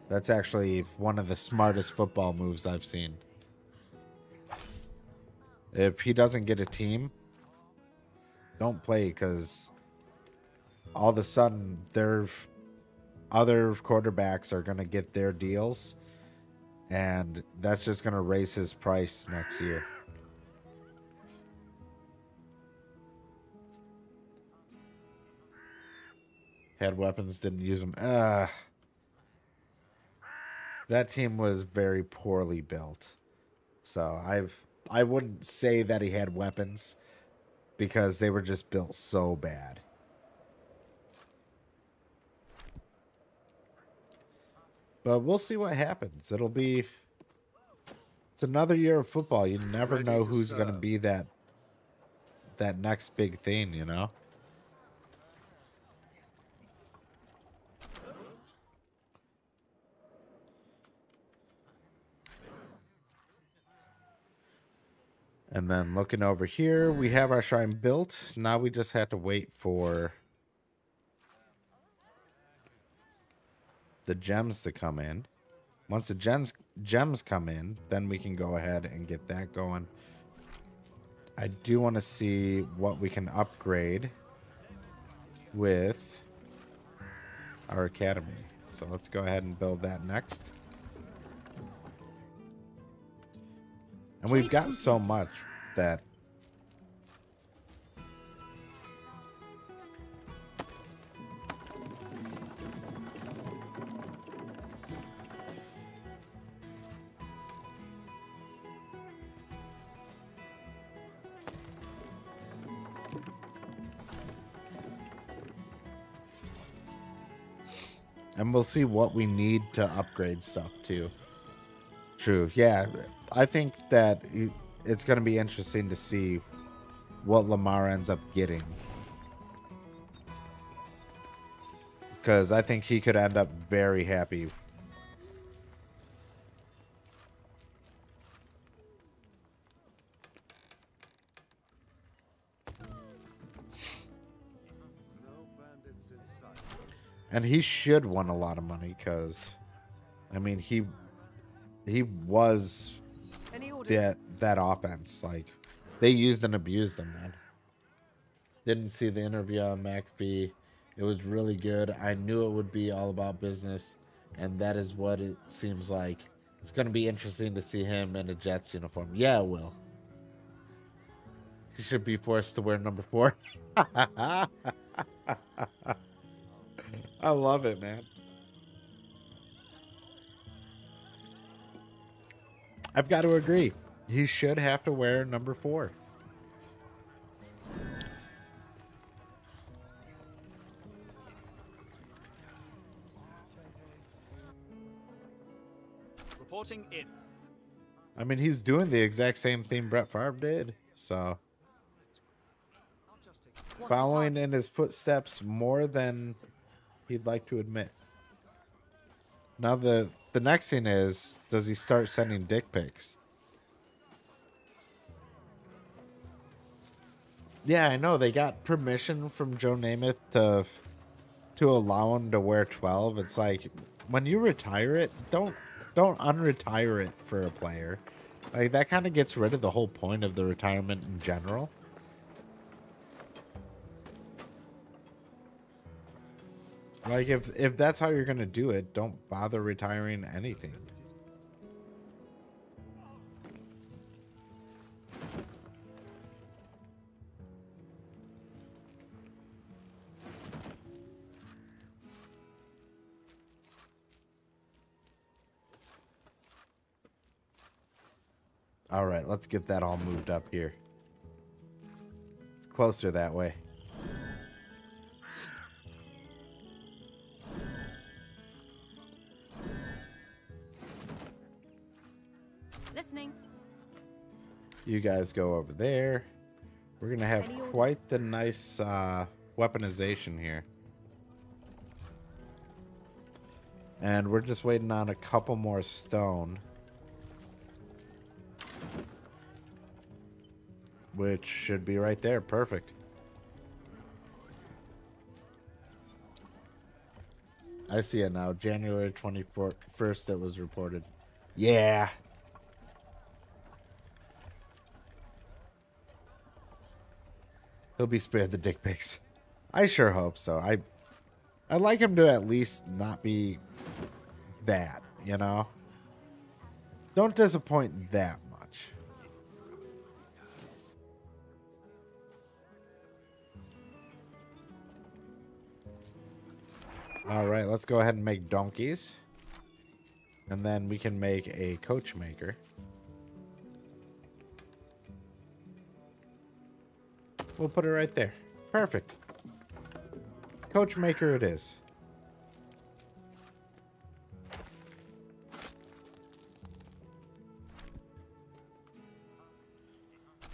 Speaker 2: That's actually one of the smartest football moves I've seen. If he doesn't get a team, don't play, because all of a sudden their other quarterbacks are going to get their deals, and that's just going to raise his price next year. Had weapons, didn't use them. That team was very poorly built. So I wouldn't say that he had weapons, because they were just built so bad. But we'll see what happens. It's another year of football. You never know who's going to be that next big thing, you know? And then looking over here, we have our shrine built. Now we just have to wait for the gems to come in. Once the gems come in, then we can go ahead and get that going. I do want to see what we can upgrade with our academy. So let's go ahead and build that next. And we've got so much that and we'll see what we need to upgrade stuff too. True. Yeah, I think that it's going to be interesting to see what Lamar ends up getting, because I think he could end up very happy. And he should win a lot of money because, I mean, he was that offense. Like, they used and abused him, man. Didn't see the interview on McAfee. It was really good. I knew it would be all about business, and that is what it seems like. It's going to be interesting to see him in a Jets uniform. Yeah, it will. He should be forced to wear number 4. I love it, man. I've got to agree. He should have to wear number 4.
Speaker 9: Reporting in.
Speaker 2: I mean, he's doing the exact same thing Brett Favre did, so following in his footsteps more than he'd like to admit. Now the next thing is, does he start sending dick pics? Yeah, I know they got permission from Joe Namath to allow him to wear 12. It's like, when you retire it, don't unretire it for a player. Like, that kind of gets rid of the whole point of the retirement in general. Like, if that's how you're going to do it, don't bother retiring anything. All right, let's get that all moved up here. It's closer that way.
Speaker 4: Listening.
Speaker 2: You guys go over there. We're going to have quite the nice weaponization here. And we're just waiting on a couple more stone, which should be right there. Perfect. I see it now. January 21st it was reported. Yeah. He'll be spared the dick pics. I sure hope so. I'd like him to at least not be that, you know? Don't disappoint that much. All right, let's go ahead and make donkeys. And then we can make a coach maker. We'll put it right there. Perfect. Coach maker it is.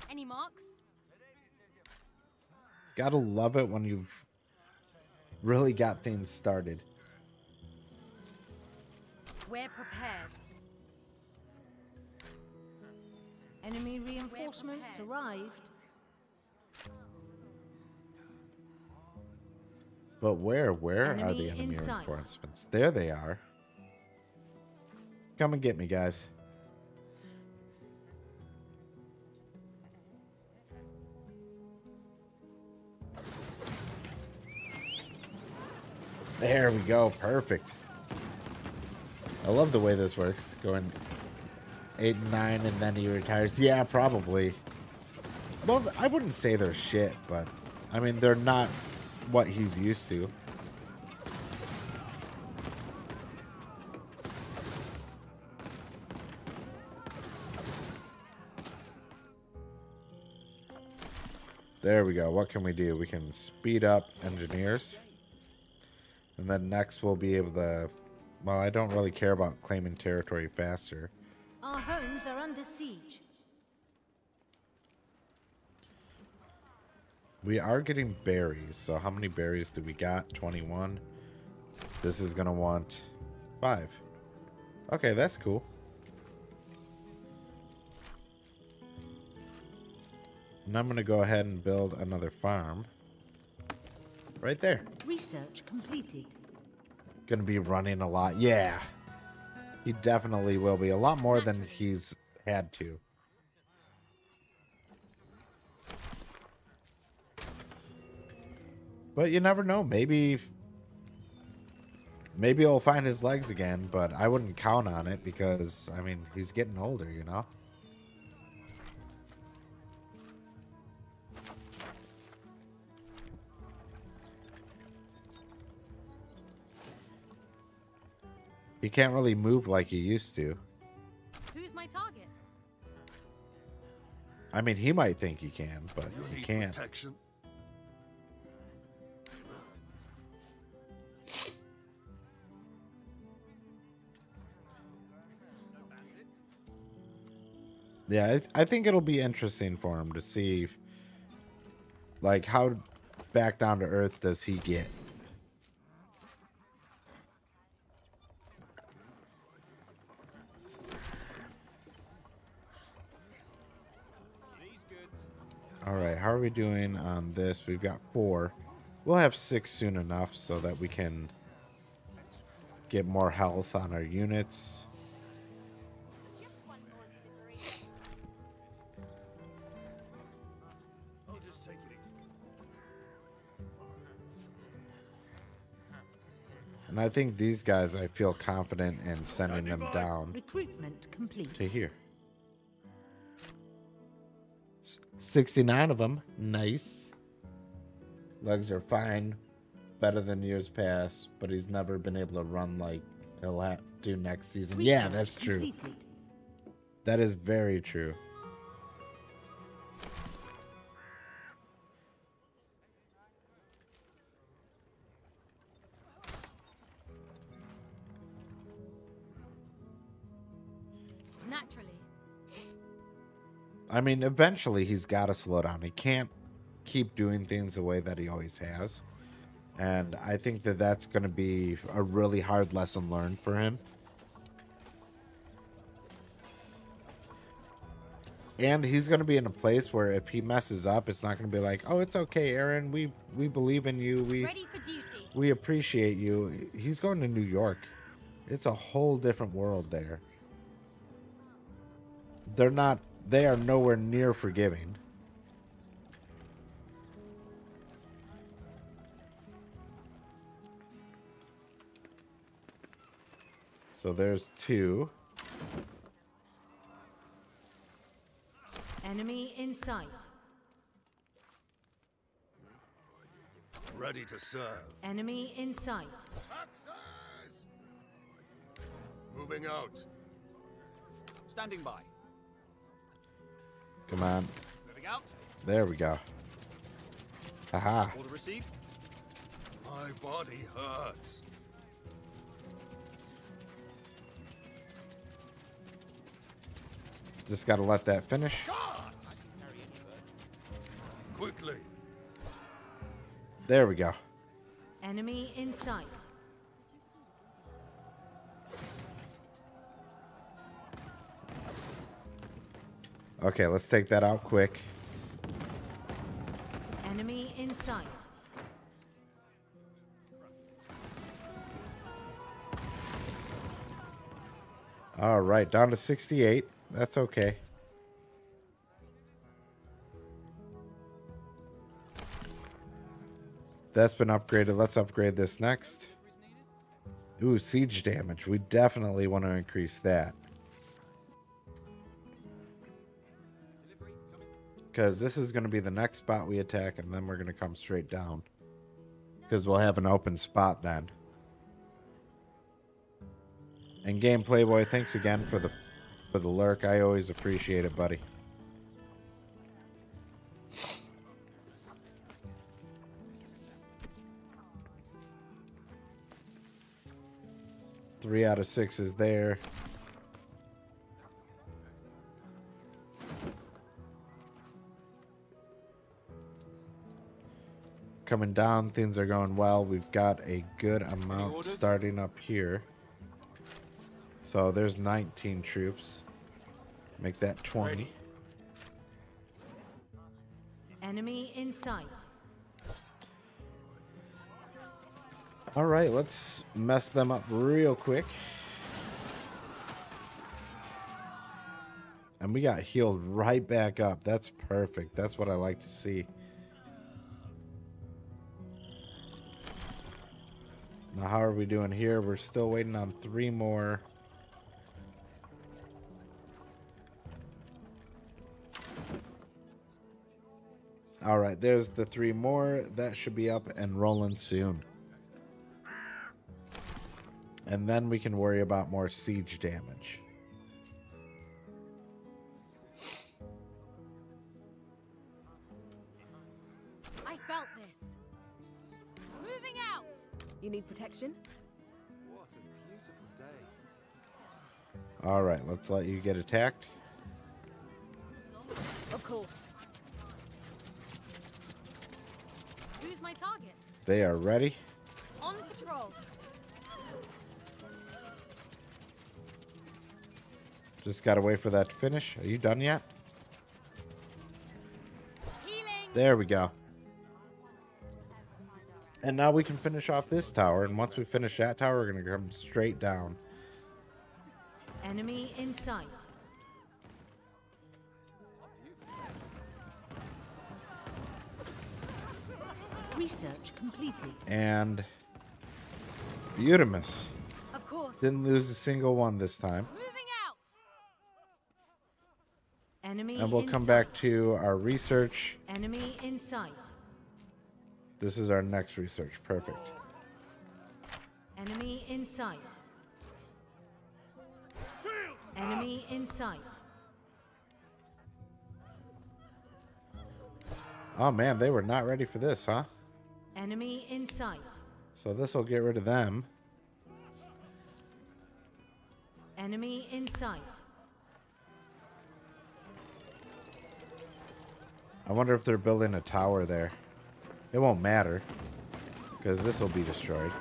Speaker 4: Any marks?
Speaker 2: Gotta love it when you've really got things started.
Speaker 4: We're prepared.
Speaker 7: Enemy reinforcements arrived.
Speaker 2: But where are the
Speaker 7: Enemy
Speaker 2: enemy
Speaker 7: in sight.
Speaker 2: reinforcements? There they are. Come and get me, guys. There we go. Perfect. I love the way this works. Going 8 and 9 and then he retires. Yeah, probably. Well, I wouldn't say they're shit, but I mean, they're not what he's used to. There we go. What can we do? We can speed up engineers. And then next we'll be able to... Well, I don't really care about claiming territory faster.
Speaker 7: Our homes are under siege.
Speaker 2: We are getting berries. So how many berries do we got? 21. This is going to want 5. Okay, that's cool. And I'm going to go ahead and build another farm. Right there.
Speaker 7: Research completed.
Speaker 2: Gonna be running a lot. Yeah. He definitely will be. A lot more than he's had to. But you never know. Maybe he'll find his legs again, but I wouldn't count on it because, I mean, he's getting older, you know? He can't really move like he used to.
Speaker 4: Who's my target?
Speaker 2: I mean, he might think he can, but he can't.
Speaker 8: Protection.
Speaker 2: Yeah, I think it'll be interesting for him to see, like, how back down to earth does he get? All right, how are we doing on this? We've got 4. We'll have 6 soon enough so that we can get more health on our units. And I think these guys, I feel confident in sending them down
Speaker 7: Recruitment complete.
Speaker 2: to here. 69 of them. Nice. Legs are fine. Better than years past, but he's never been able to run like he'll have to next season. Yeah, that's true.
Speaker 7: Completed.
Speaker 2: That is very true.
Speaker 4: Naturally.
Speaker 2: I mean, eventually he's got to slow down. He can't keep doing things the way that he always has. And I think that that's going to be a really hard lesson learned for him. And he's going to be in a place where if he messes up, it's not going to be like, oh, it's okay, Aaron. We believe in you.
Speaker 4: Ready for duty.
Speaker 2: We appreciate you. He's going to New York. It's a whole different world there. They are nowhere near forgiving. So there's 2.
Speaker 7: Enemy in sight.
Speaker 8: Ready to serve.
Speaker 7: Enemy in sight.
Speaker 8: Moving out.
Speaker 9: Standing by.
Speaker 2: Come on.
Speaker 9: Moving out.
Speaker 2: There we go. Haha.
Speaker 9: Order received.
Speaker 8: My body hurts.
Speaker 2: Just got to let that finish.
Speaker 8: Quickly.
Speaker 2: There we go.
Speaker 7: Enemy in sight.
Speaker 2: Okay, let's take that out quick.
Speaker 7: Enemy in sight.
Speaker 2: All right, down to 68. That's okay. That's been upgraded. Let's upgrade this next. Ooh, siege damage. We definitely want to increase that. Because this is going to be the next spot we attack, and then we're going to come straight down. Because we'll have an open spot then. And Game Playboy, thanks again for the lurk. I always appreciate it, buddy. Three out of 6 is there. Coming down, things are going well. We've got a good amount starting up here. So there's 19 troops. Make that 20.
Speaker 7: Enemy in sight.
Speaker 2: All right, let's mess them up real quick. And we got healed right back up. That's perfect. That's what I like to see. Now, how are we doing here? We're still waiting on 3 more. All right, there's the 3 more. That should be up and rolling soon. And then we can worry about more siege damage.
Speaker 4: I felt this. Moving out.
Speaker 5: You need protection?
Speaker 8: What a beautiful day.
Speaker 2: All right, let's let you get attacked.
Speaker 5: Of course.
Speaker 4: Who's my target?
Speaker 2: They are ready.
Speaker 4: On patrol.
Speaker 2: Just gotta wait for that to finish. Are you done yet?
Speaker 4: Healing.
Speaker 2: There we go. And now we can finish off this tower. And once we finish that tower, we're gonna come straight down.
Speaker 7: Enemy in sight. Research completed.
Speaker 2: And Beautimus.
Speaker 4: Of course.
Speaker 2: Didn't lose a single one this time.
Speaker 4: Moving out.
Speaker 7: Enemy
Speaker 2: And we'll
Speaker 7: in
Speaker 2: come
Speaker 7: sight.
Speaker 2: back to our research.
Speaker 7: Enemy in sight.
Speaker 2: This is our next research. Perfect.
Speaker 7: Enemy in sight. Enemy in sight.
Speaker 2: Oh man, they were not ready for this, huh?
Speaker 7: Enemy in sight.
Speaker 2: So this will get rid of them.
Speaker 7: Enemy in sight.
Speaker 2: I wonder if they're building a tower there. It won't matter, because this will be destroyed.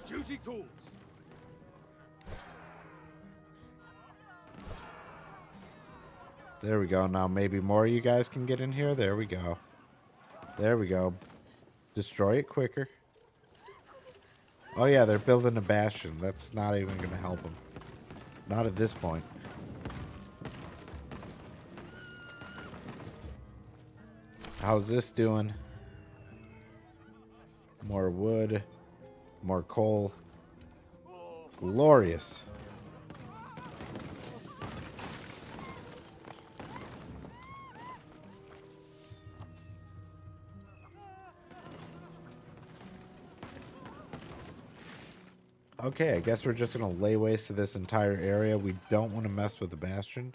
Speaker 1: Duty calls.
Speaker 2: There we go. Now maybe more of you guys can get in here. There we go. There we go. Destroy it quicker. Oh yeah, they're building a bastion. That's not even going to help them. Not at this point. How's this doing? More wood. More coal. Glorious. Okay, I guess we're just going to lay waste to this entire area. We don't want to mess with the bastion.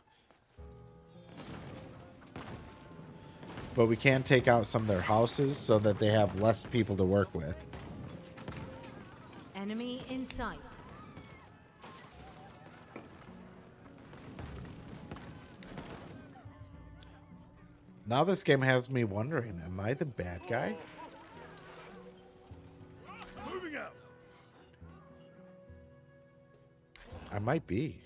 Speaker 2: But we can take out some of their houses so that they have less people to work with.
Speaker 7: Enemy in sight.
Speaker 2: Now this game has me wondering, am I the bad guy?
Speaker 1: Moving out.
Speaker 2: I might be.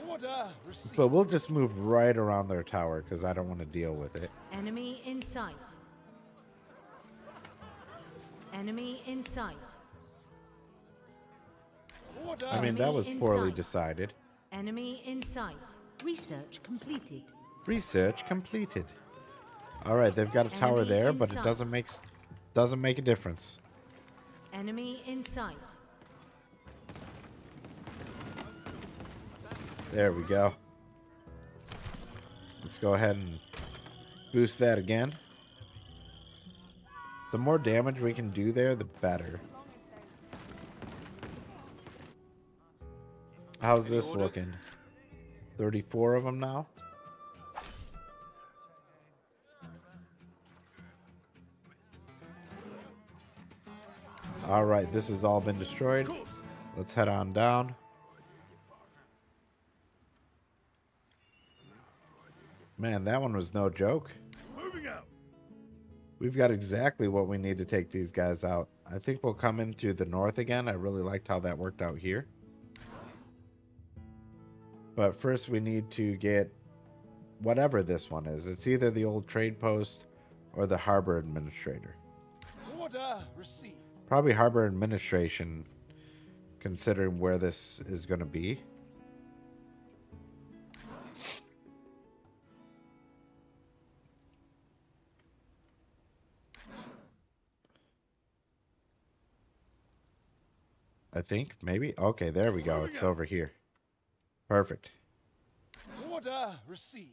Speaker 1: Order received.
Speaker 2: But we'll just move right around their tower because I don't want to deal with it.
Speaker 7: Enemy in sight. Enemy in sight.
Speaker 1: Order.
Speaker 2: I mean, that was
Speaker 7: in
Speaker 2: poorly
Speaker 7: sight.
Speaker 2: decided.
Speaker 7: Enemy in sight. Research completed.
Speaker 2: Research completed. All right, they've got a tower
Speaker 7: Enemy
Speaker 2: there,
Speaker 7: in
Speaker 2: but it
Speaker 7: sight.
Speaker 2: doesn't make a difference.
Speaker 7: Enemy in sight.
Speaker 2: There we go. Let's go ahead and boost that again. The more damage we can do there, the better. How's this looking? 34 of them now? All right, this has all been destroyed. Let's head on down. Man, that one was no joke.
Speaker 1: Moving out.
Speaker 2: We've got exactly what we need to take these guys out. I think we'll come in through the north again. I really liked how that worked out here. But first we need to get whatever this one is. It's either the old trade post or the harbor administrator.
Speaker 1: Order received.
Speaker 2: Probably harbor administration, considering where this is going to be. I think, maybe. Okay, there we go. It's over here. Perfect.
Speaker 1: Order received.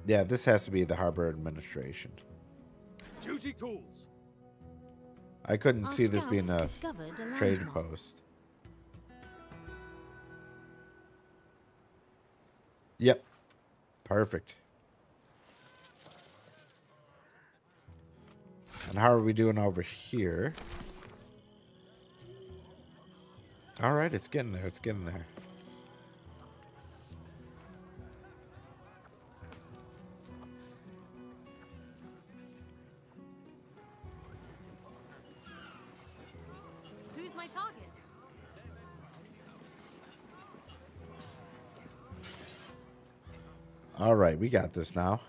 Speaker 2: Yeah, this has to be the harbor administration.
Speaker 1: Duty calls.
Speaker 2: I couldn't
Speaker 7: Our
Speaker 2: see this being a
Speaker 7: scouts discovered a
Speaker 2: trade
Speaker 7: landmark.
Speaker 2: post. Yep. Perfect. And how are we doing over here? All right, it's getting there. It's getting there.
Speaker 4: Who's my target?
Speaker 2: All right, we got this now.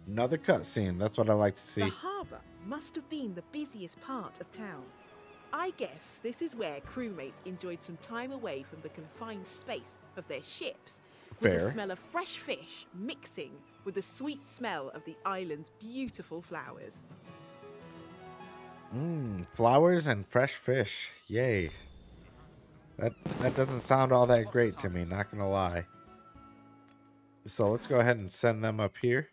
Speaker 2: Another cutscene. That's what I like to see.
Speaker 5: The harbour must have been the busiest part of town. I guess this is where crewmates enjoyed some time away from the confined space of their ships, with
Speaker 2: Fair.
Speaker 5: the smell of fresh fish mixing with the sweet smell of the island's beautiful flowers.
Speaker 2: Flowers and fresh fish. Yay. That doesn't sound all that great to me, not gonna lie. So let's go ahead and send them up here.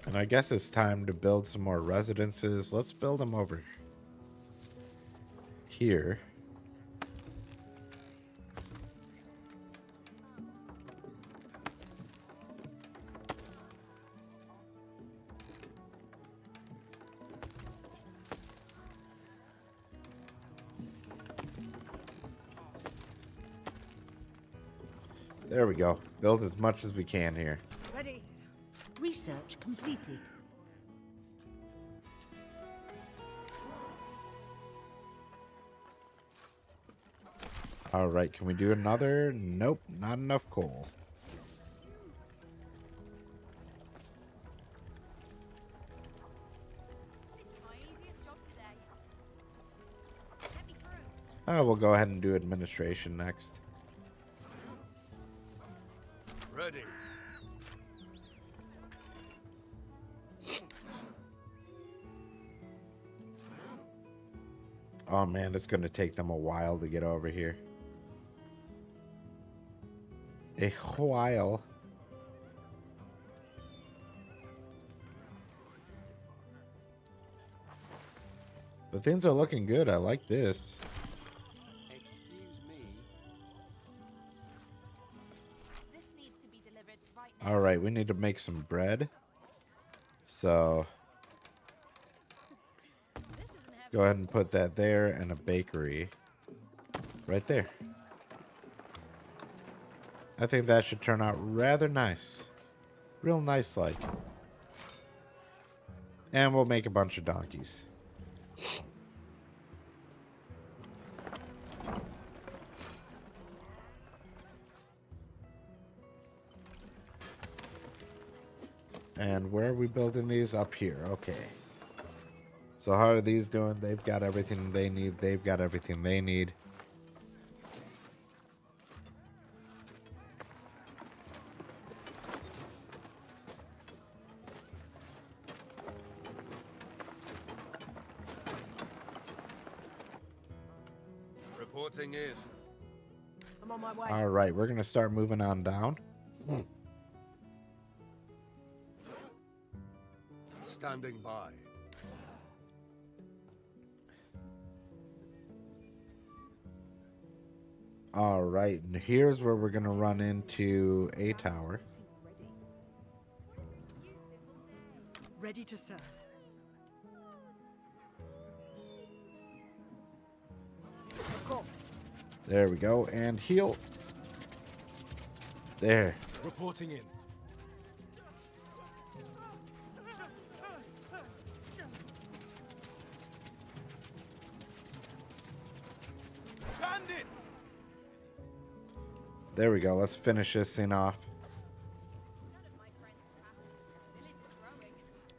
Speaker 2: And I guess it's time to build some more residences. Let's build them over here. There we go. Build as much as we can here.
Speaker 7: Ready. Research completed.
Speaker 2: All right, can we do another? Nope, not enough coal.
Speaker 4: This is my easiest job today. Get me through.
Speaker 2: We'll go ahead and do administration next.
Speaker 8: Ready.
Speaker 2: Oh man, it's going to take them a while to get over here. A while. But things are looking good. I like this.
Speaker 8: Excuse me.
Speaker 4: This needs to be delivered right now.
Speaker 2: All right, we need to make some bread. So go ahead and put that there, and a bakery right there. I think that should turn out rather nice. Real nice like. And we'll make a bunch of donkeys. And where are we building these? Up here. Okay. So how are these doing? They've got everything they need. They've got everything they need.
Speaker 8: Reporting in.
Speaker 5: I'm on my way.
Speaker 2: All right, we're going to start moving on down.
Speaker 8: Standing by.
Speaker 2: All right, and here's where we're going to run into a tower.
Speaker 7: Ready to serve. Of course.
Speaker 2: There we go, and heal. There.
Speaker 1: Reporting in.
Speaker 9: landing!
Speaker 2: There we go. Let's finish this scene off.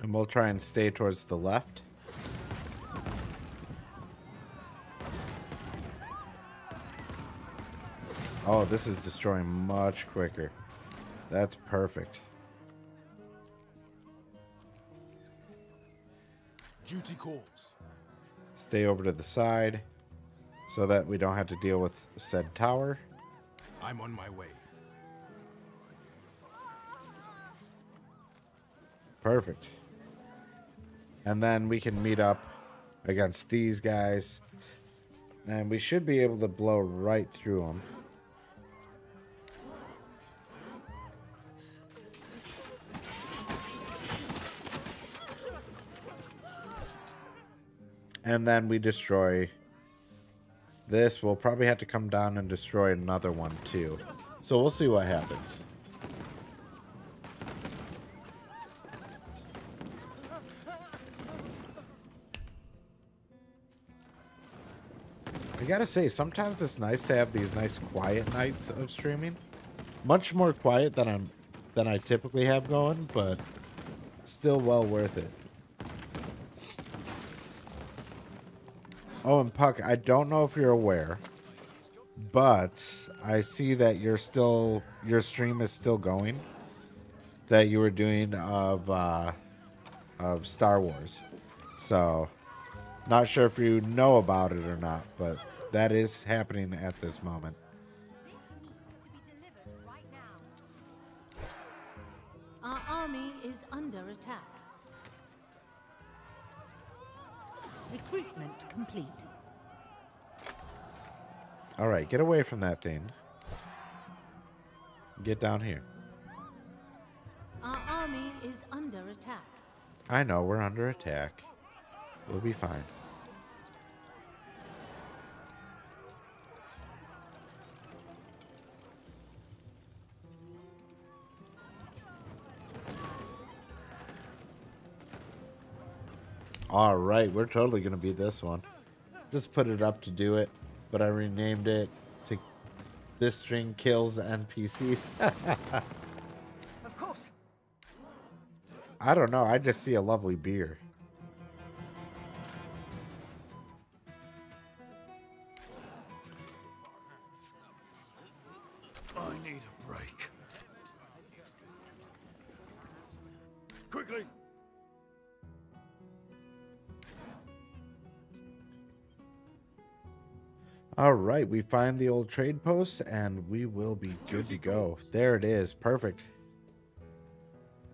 Speaker 2: And we'll try and stay towards the left. Oh, this is destroying much quicker. That's perfect.
Speaker 1: Duty calls.
Speaker 2: Stay over to the side so that we don't have to deal with said tower.
Speaker 1: I'm on my way.
Speaker 2: Perfect. And then we can meet up against these guys. And we should be able to blow right through them. And then we destroy this. We'll probably have to come down and destroy another one too. So we'll see what happens. I gotta say, sometimes it's nice to have these nice quiet nights of streaming. Much more quiet than I typically have going, but still well worth it. Oh, and Puck, I don't know if you're aware, but I see that your stream is still going. That you were doing of Star Wars. So, not sure if you know about it or not, but that is happening at this moment.
Speaker 7: Our army is under attack. Recruitment complete.
Speaker 2: All right, get away from that thing. Get down here.
Speaker 7: Our army is under attack.
Speaker 2: I know, we're under attack. We'll be fine. All right, we're totally going to beat this one. Just put it up to do it, but I renamed it to This String Kills NPCs.
Speaker 9: Of course.
Speaker 2: I don't know. I just see a lovely beer.
Speaker 1: I need a break. Quickly!
Speaker 2: All right, we find the old trade post and we will be good to go. There it is. Perfect.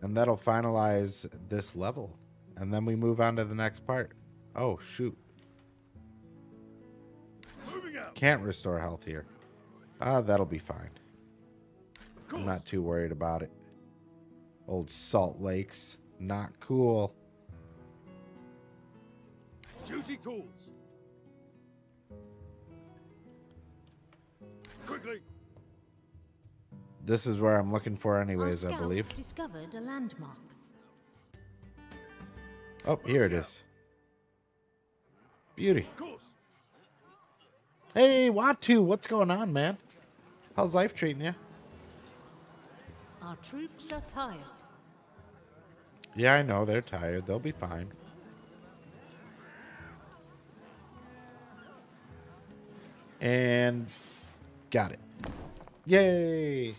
Speaker 2: And that'll finalize this level. And then we move on to the next part. Oh, shoot. Can't restore health here. That'll be fine. I'm not too worried about it. Old salt lakes. Not cool.
Speaker 1: Duty calls. Quickly.
Speaker 2: This is where I'm looking for anyways,
Speaker 7: Our
Speaker 2: I believe.
Speaker 7: scouts discovered a landmark.
Speaker 2: Oh, here it is. Beauty.
Speaker 1: Of course.
Speaker 2: Hey, Watu, what's going on, man? How's life treating you?
Speaker 7: Our troops are tired.
Speaker 2: Yeah, I know. They're tired. They'll be fine. And got it. Yay!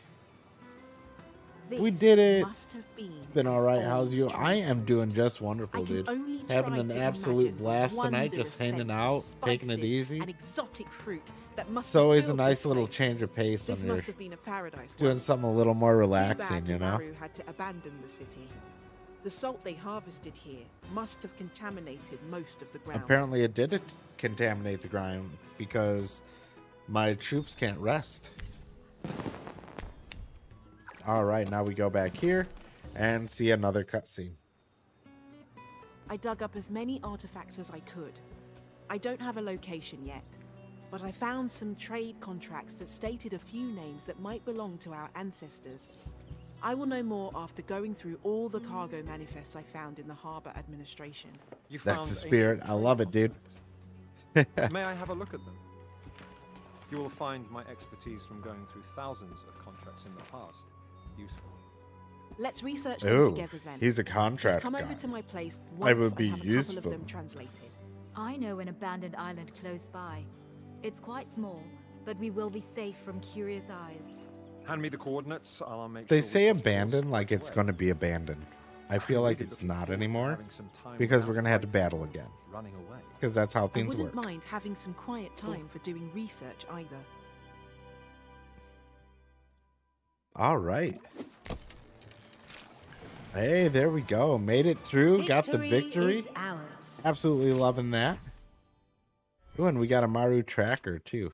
Speaker 2: We did it. It's been all right. How's you? I am doing just wonderful, dude. Having an absolute blast tonight, just hanging out, taking it easy. It's always a nice little change of pace when you're doing something a little more relaxing, you know?
Speaker 5: Had to abandon the city. The salt they harvested here must have contaminated most of the ground.
Speaker 2: Apparently it did contaminate the ground because my troops can't rest. All right, now we go back here and see another cutscene.
Speaker 5: I dug up as many artifacts as I could. I don't have a location yet, but I found some trade contracts that stated a few names that might belong to our ancestors. I will know more after going through all the cargo manifests I found in the Harbor Administration.
Speaker 6: You
Speaker 2: That's
Speaker 6: found
Speaker 2: the spirit.
Speaker 6: ancient
Speaker 2: I love it, dude.
Speaker 6: May I have a look at them? You will find my expertise from going through thousands of contracts in the past useful.
Speaker 5: Let's research them
Speaker 2: Oh,
Speaker 5: together then.
Speaker 2: he's a
Speaker 5: Just
Speaker 2: contract
Speaker 5: come
Speaker 2: guy.
Speaker 5: over to my place
Speaker 2: I
Speaker 5: once
Speaker 2: would be
Speaker 5: I have a
Speaker 2: useful.
Speaker 5: couple of them translated.
Speaker 4: I know an abandoned island close by. It's quite small, but we will be safe from curious eyes.
Speaker 6: Hand me the coordinates, I'll make
Speaker 2: They
Speaker 6: sure
Speaker 2: say
Speaker 6: we cross
Speaker 2: abandoned
Speaker 6: course
Speaker 2: like it's
Speaker 6: right
Speaker 2: going to be abandoned. I feel like
Speaker 6: really
Speaker 2: it's
Speaker 6: looking
Speaker 2: not
Speaker 6: forward to
Speaker 2: anymore
Speaker 6: having some time
Speaker 2: because
Speaker 6: without
Speaker 2: we're going to have to
Speaker 6: fighting,
Speaker 2: battle again.
Speaker 6: running away.
Speaker 2: Because that's how
Speaker 5: I
Speaker 2: things
Speaker 5: wouldn't
Speaker 2: work.
Speaker 5: mind having some quiet time for doing research either.
Speaker 2: All right. Hey, there we go. Made it through. Got the victory.
Speaker 7: Is ours.
Speaker 2: Absolutely loving that. Ooh, and we got a Maru tracker too.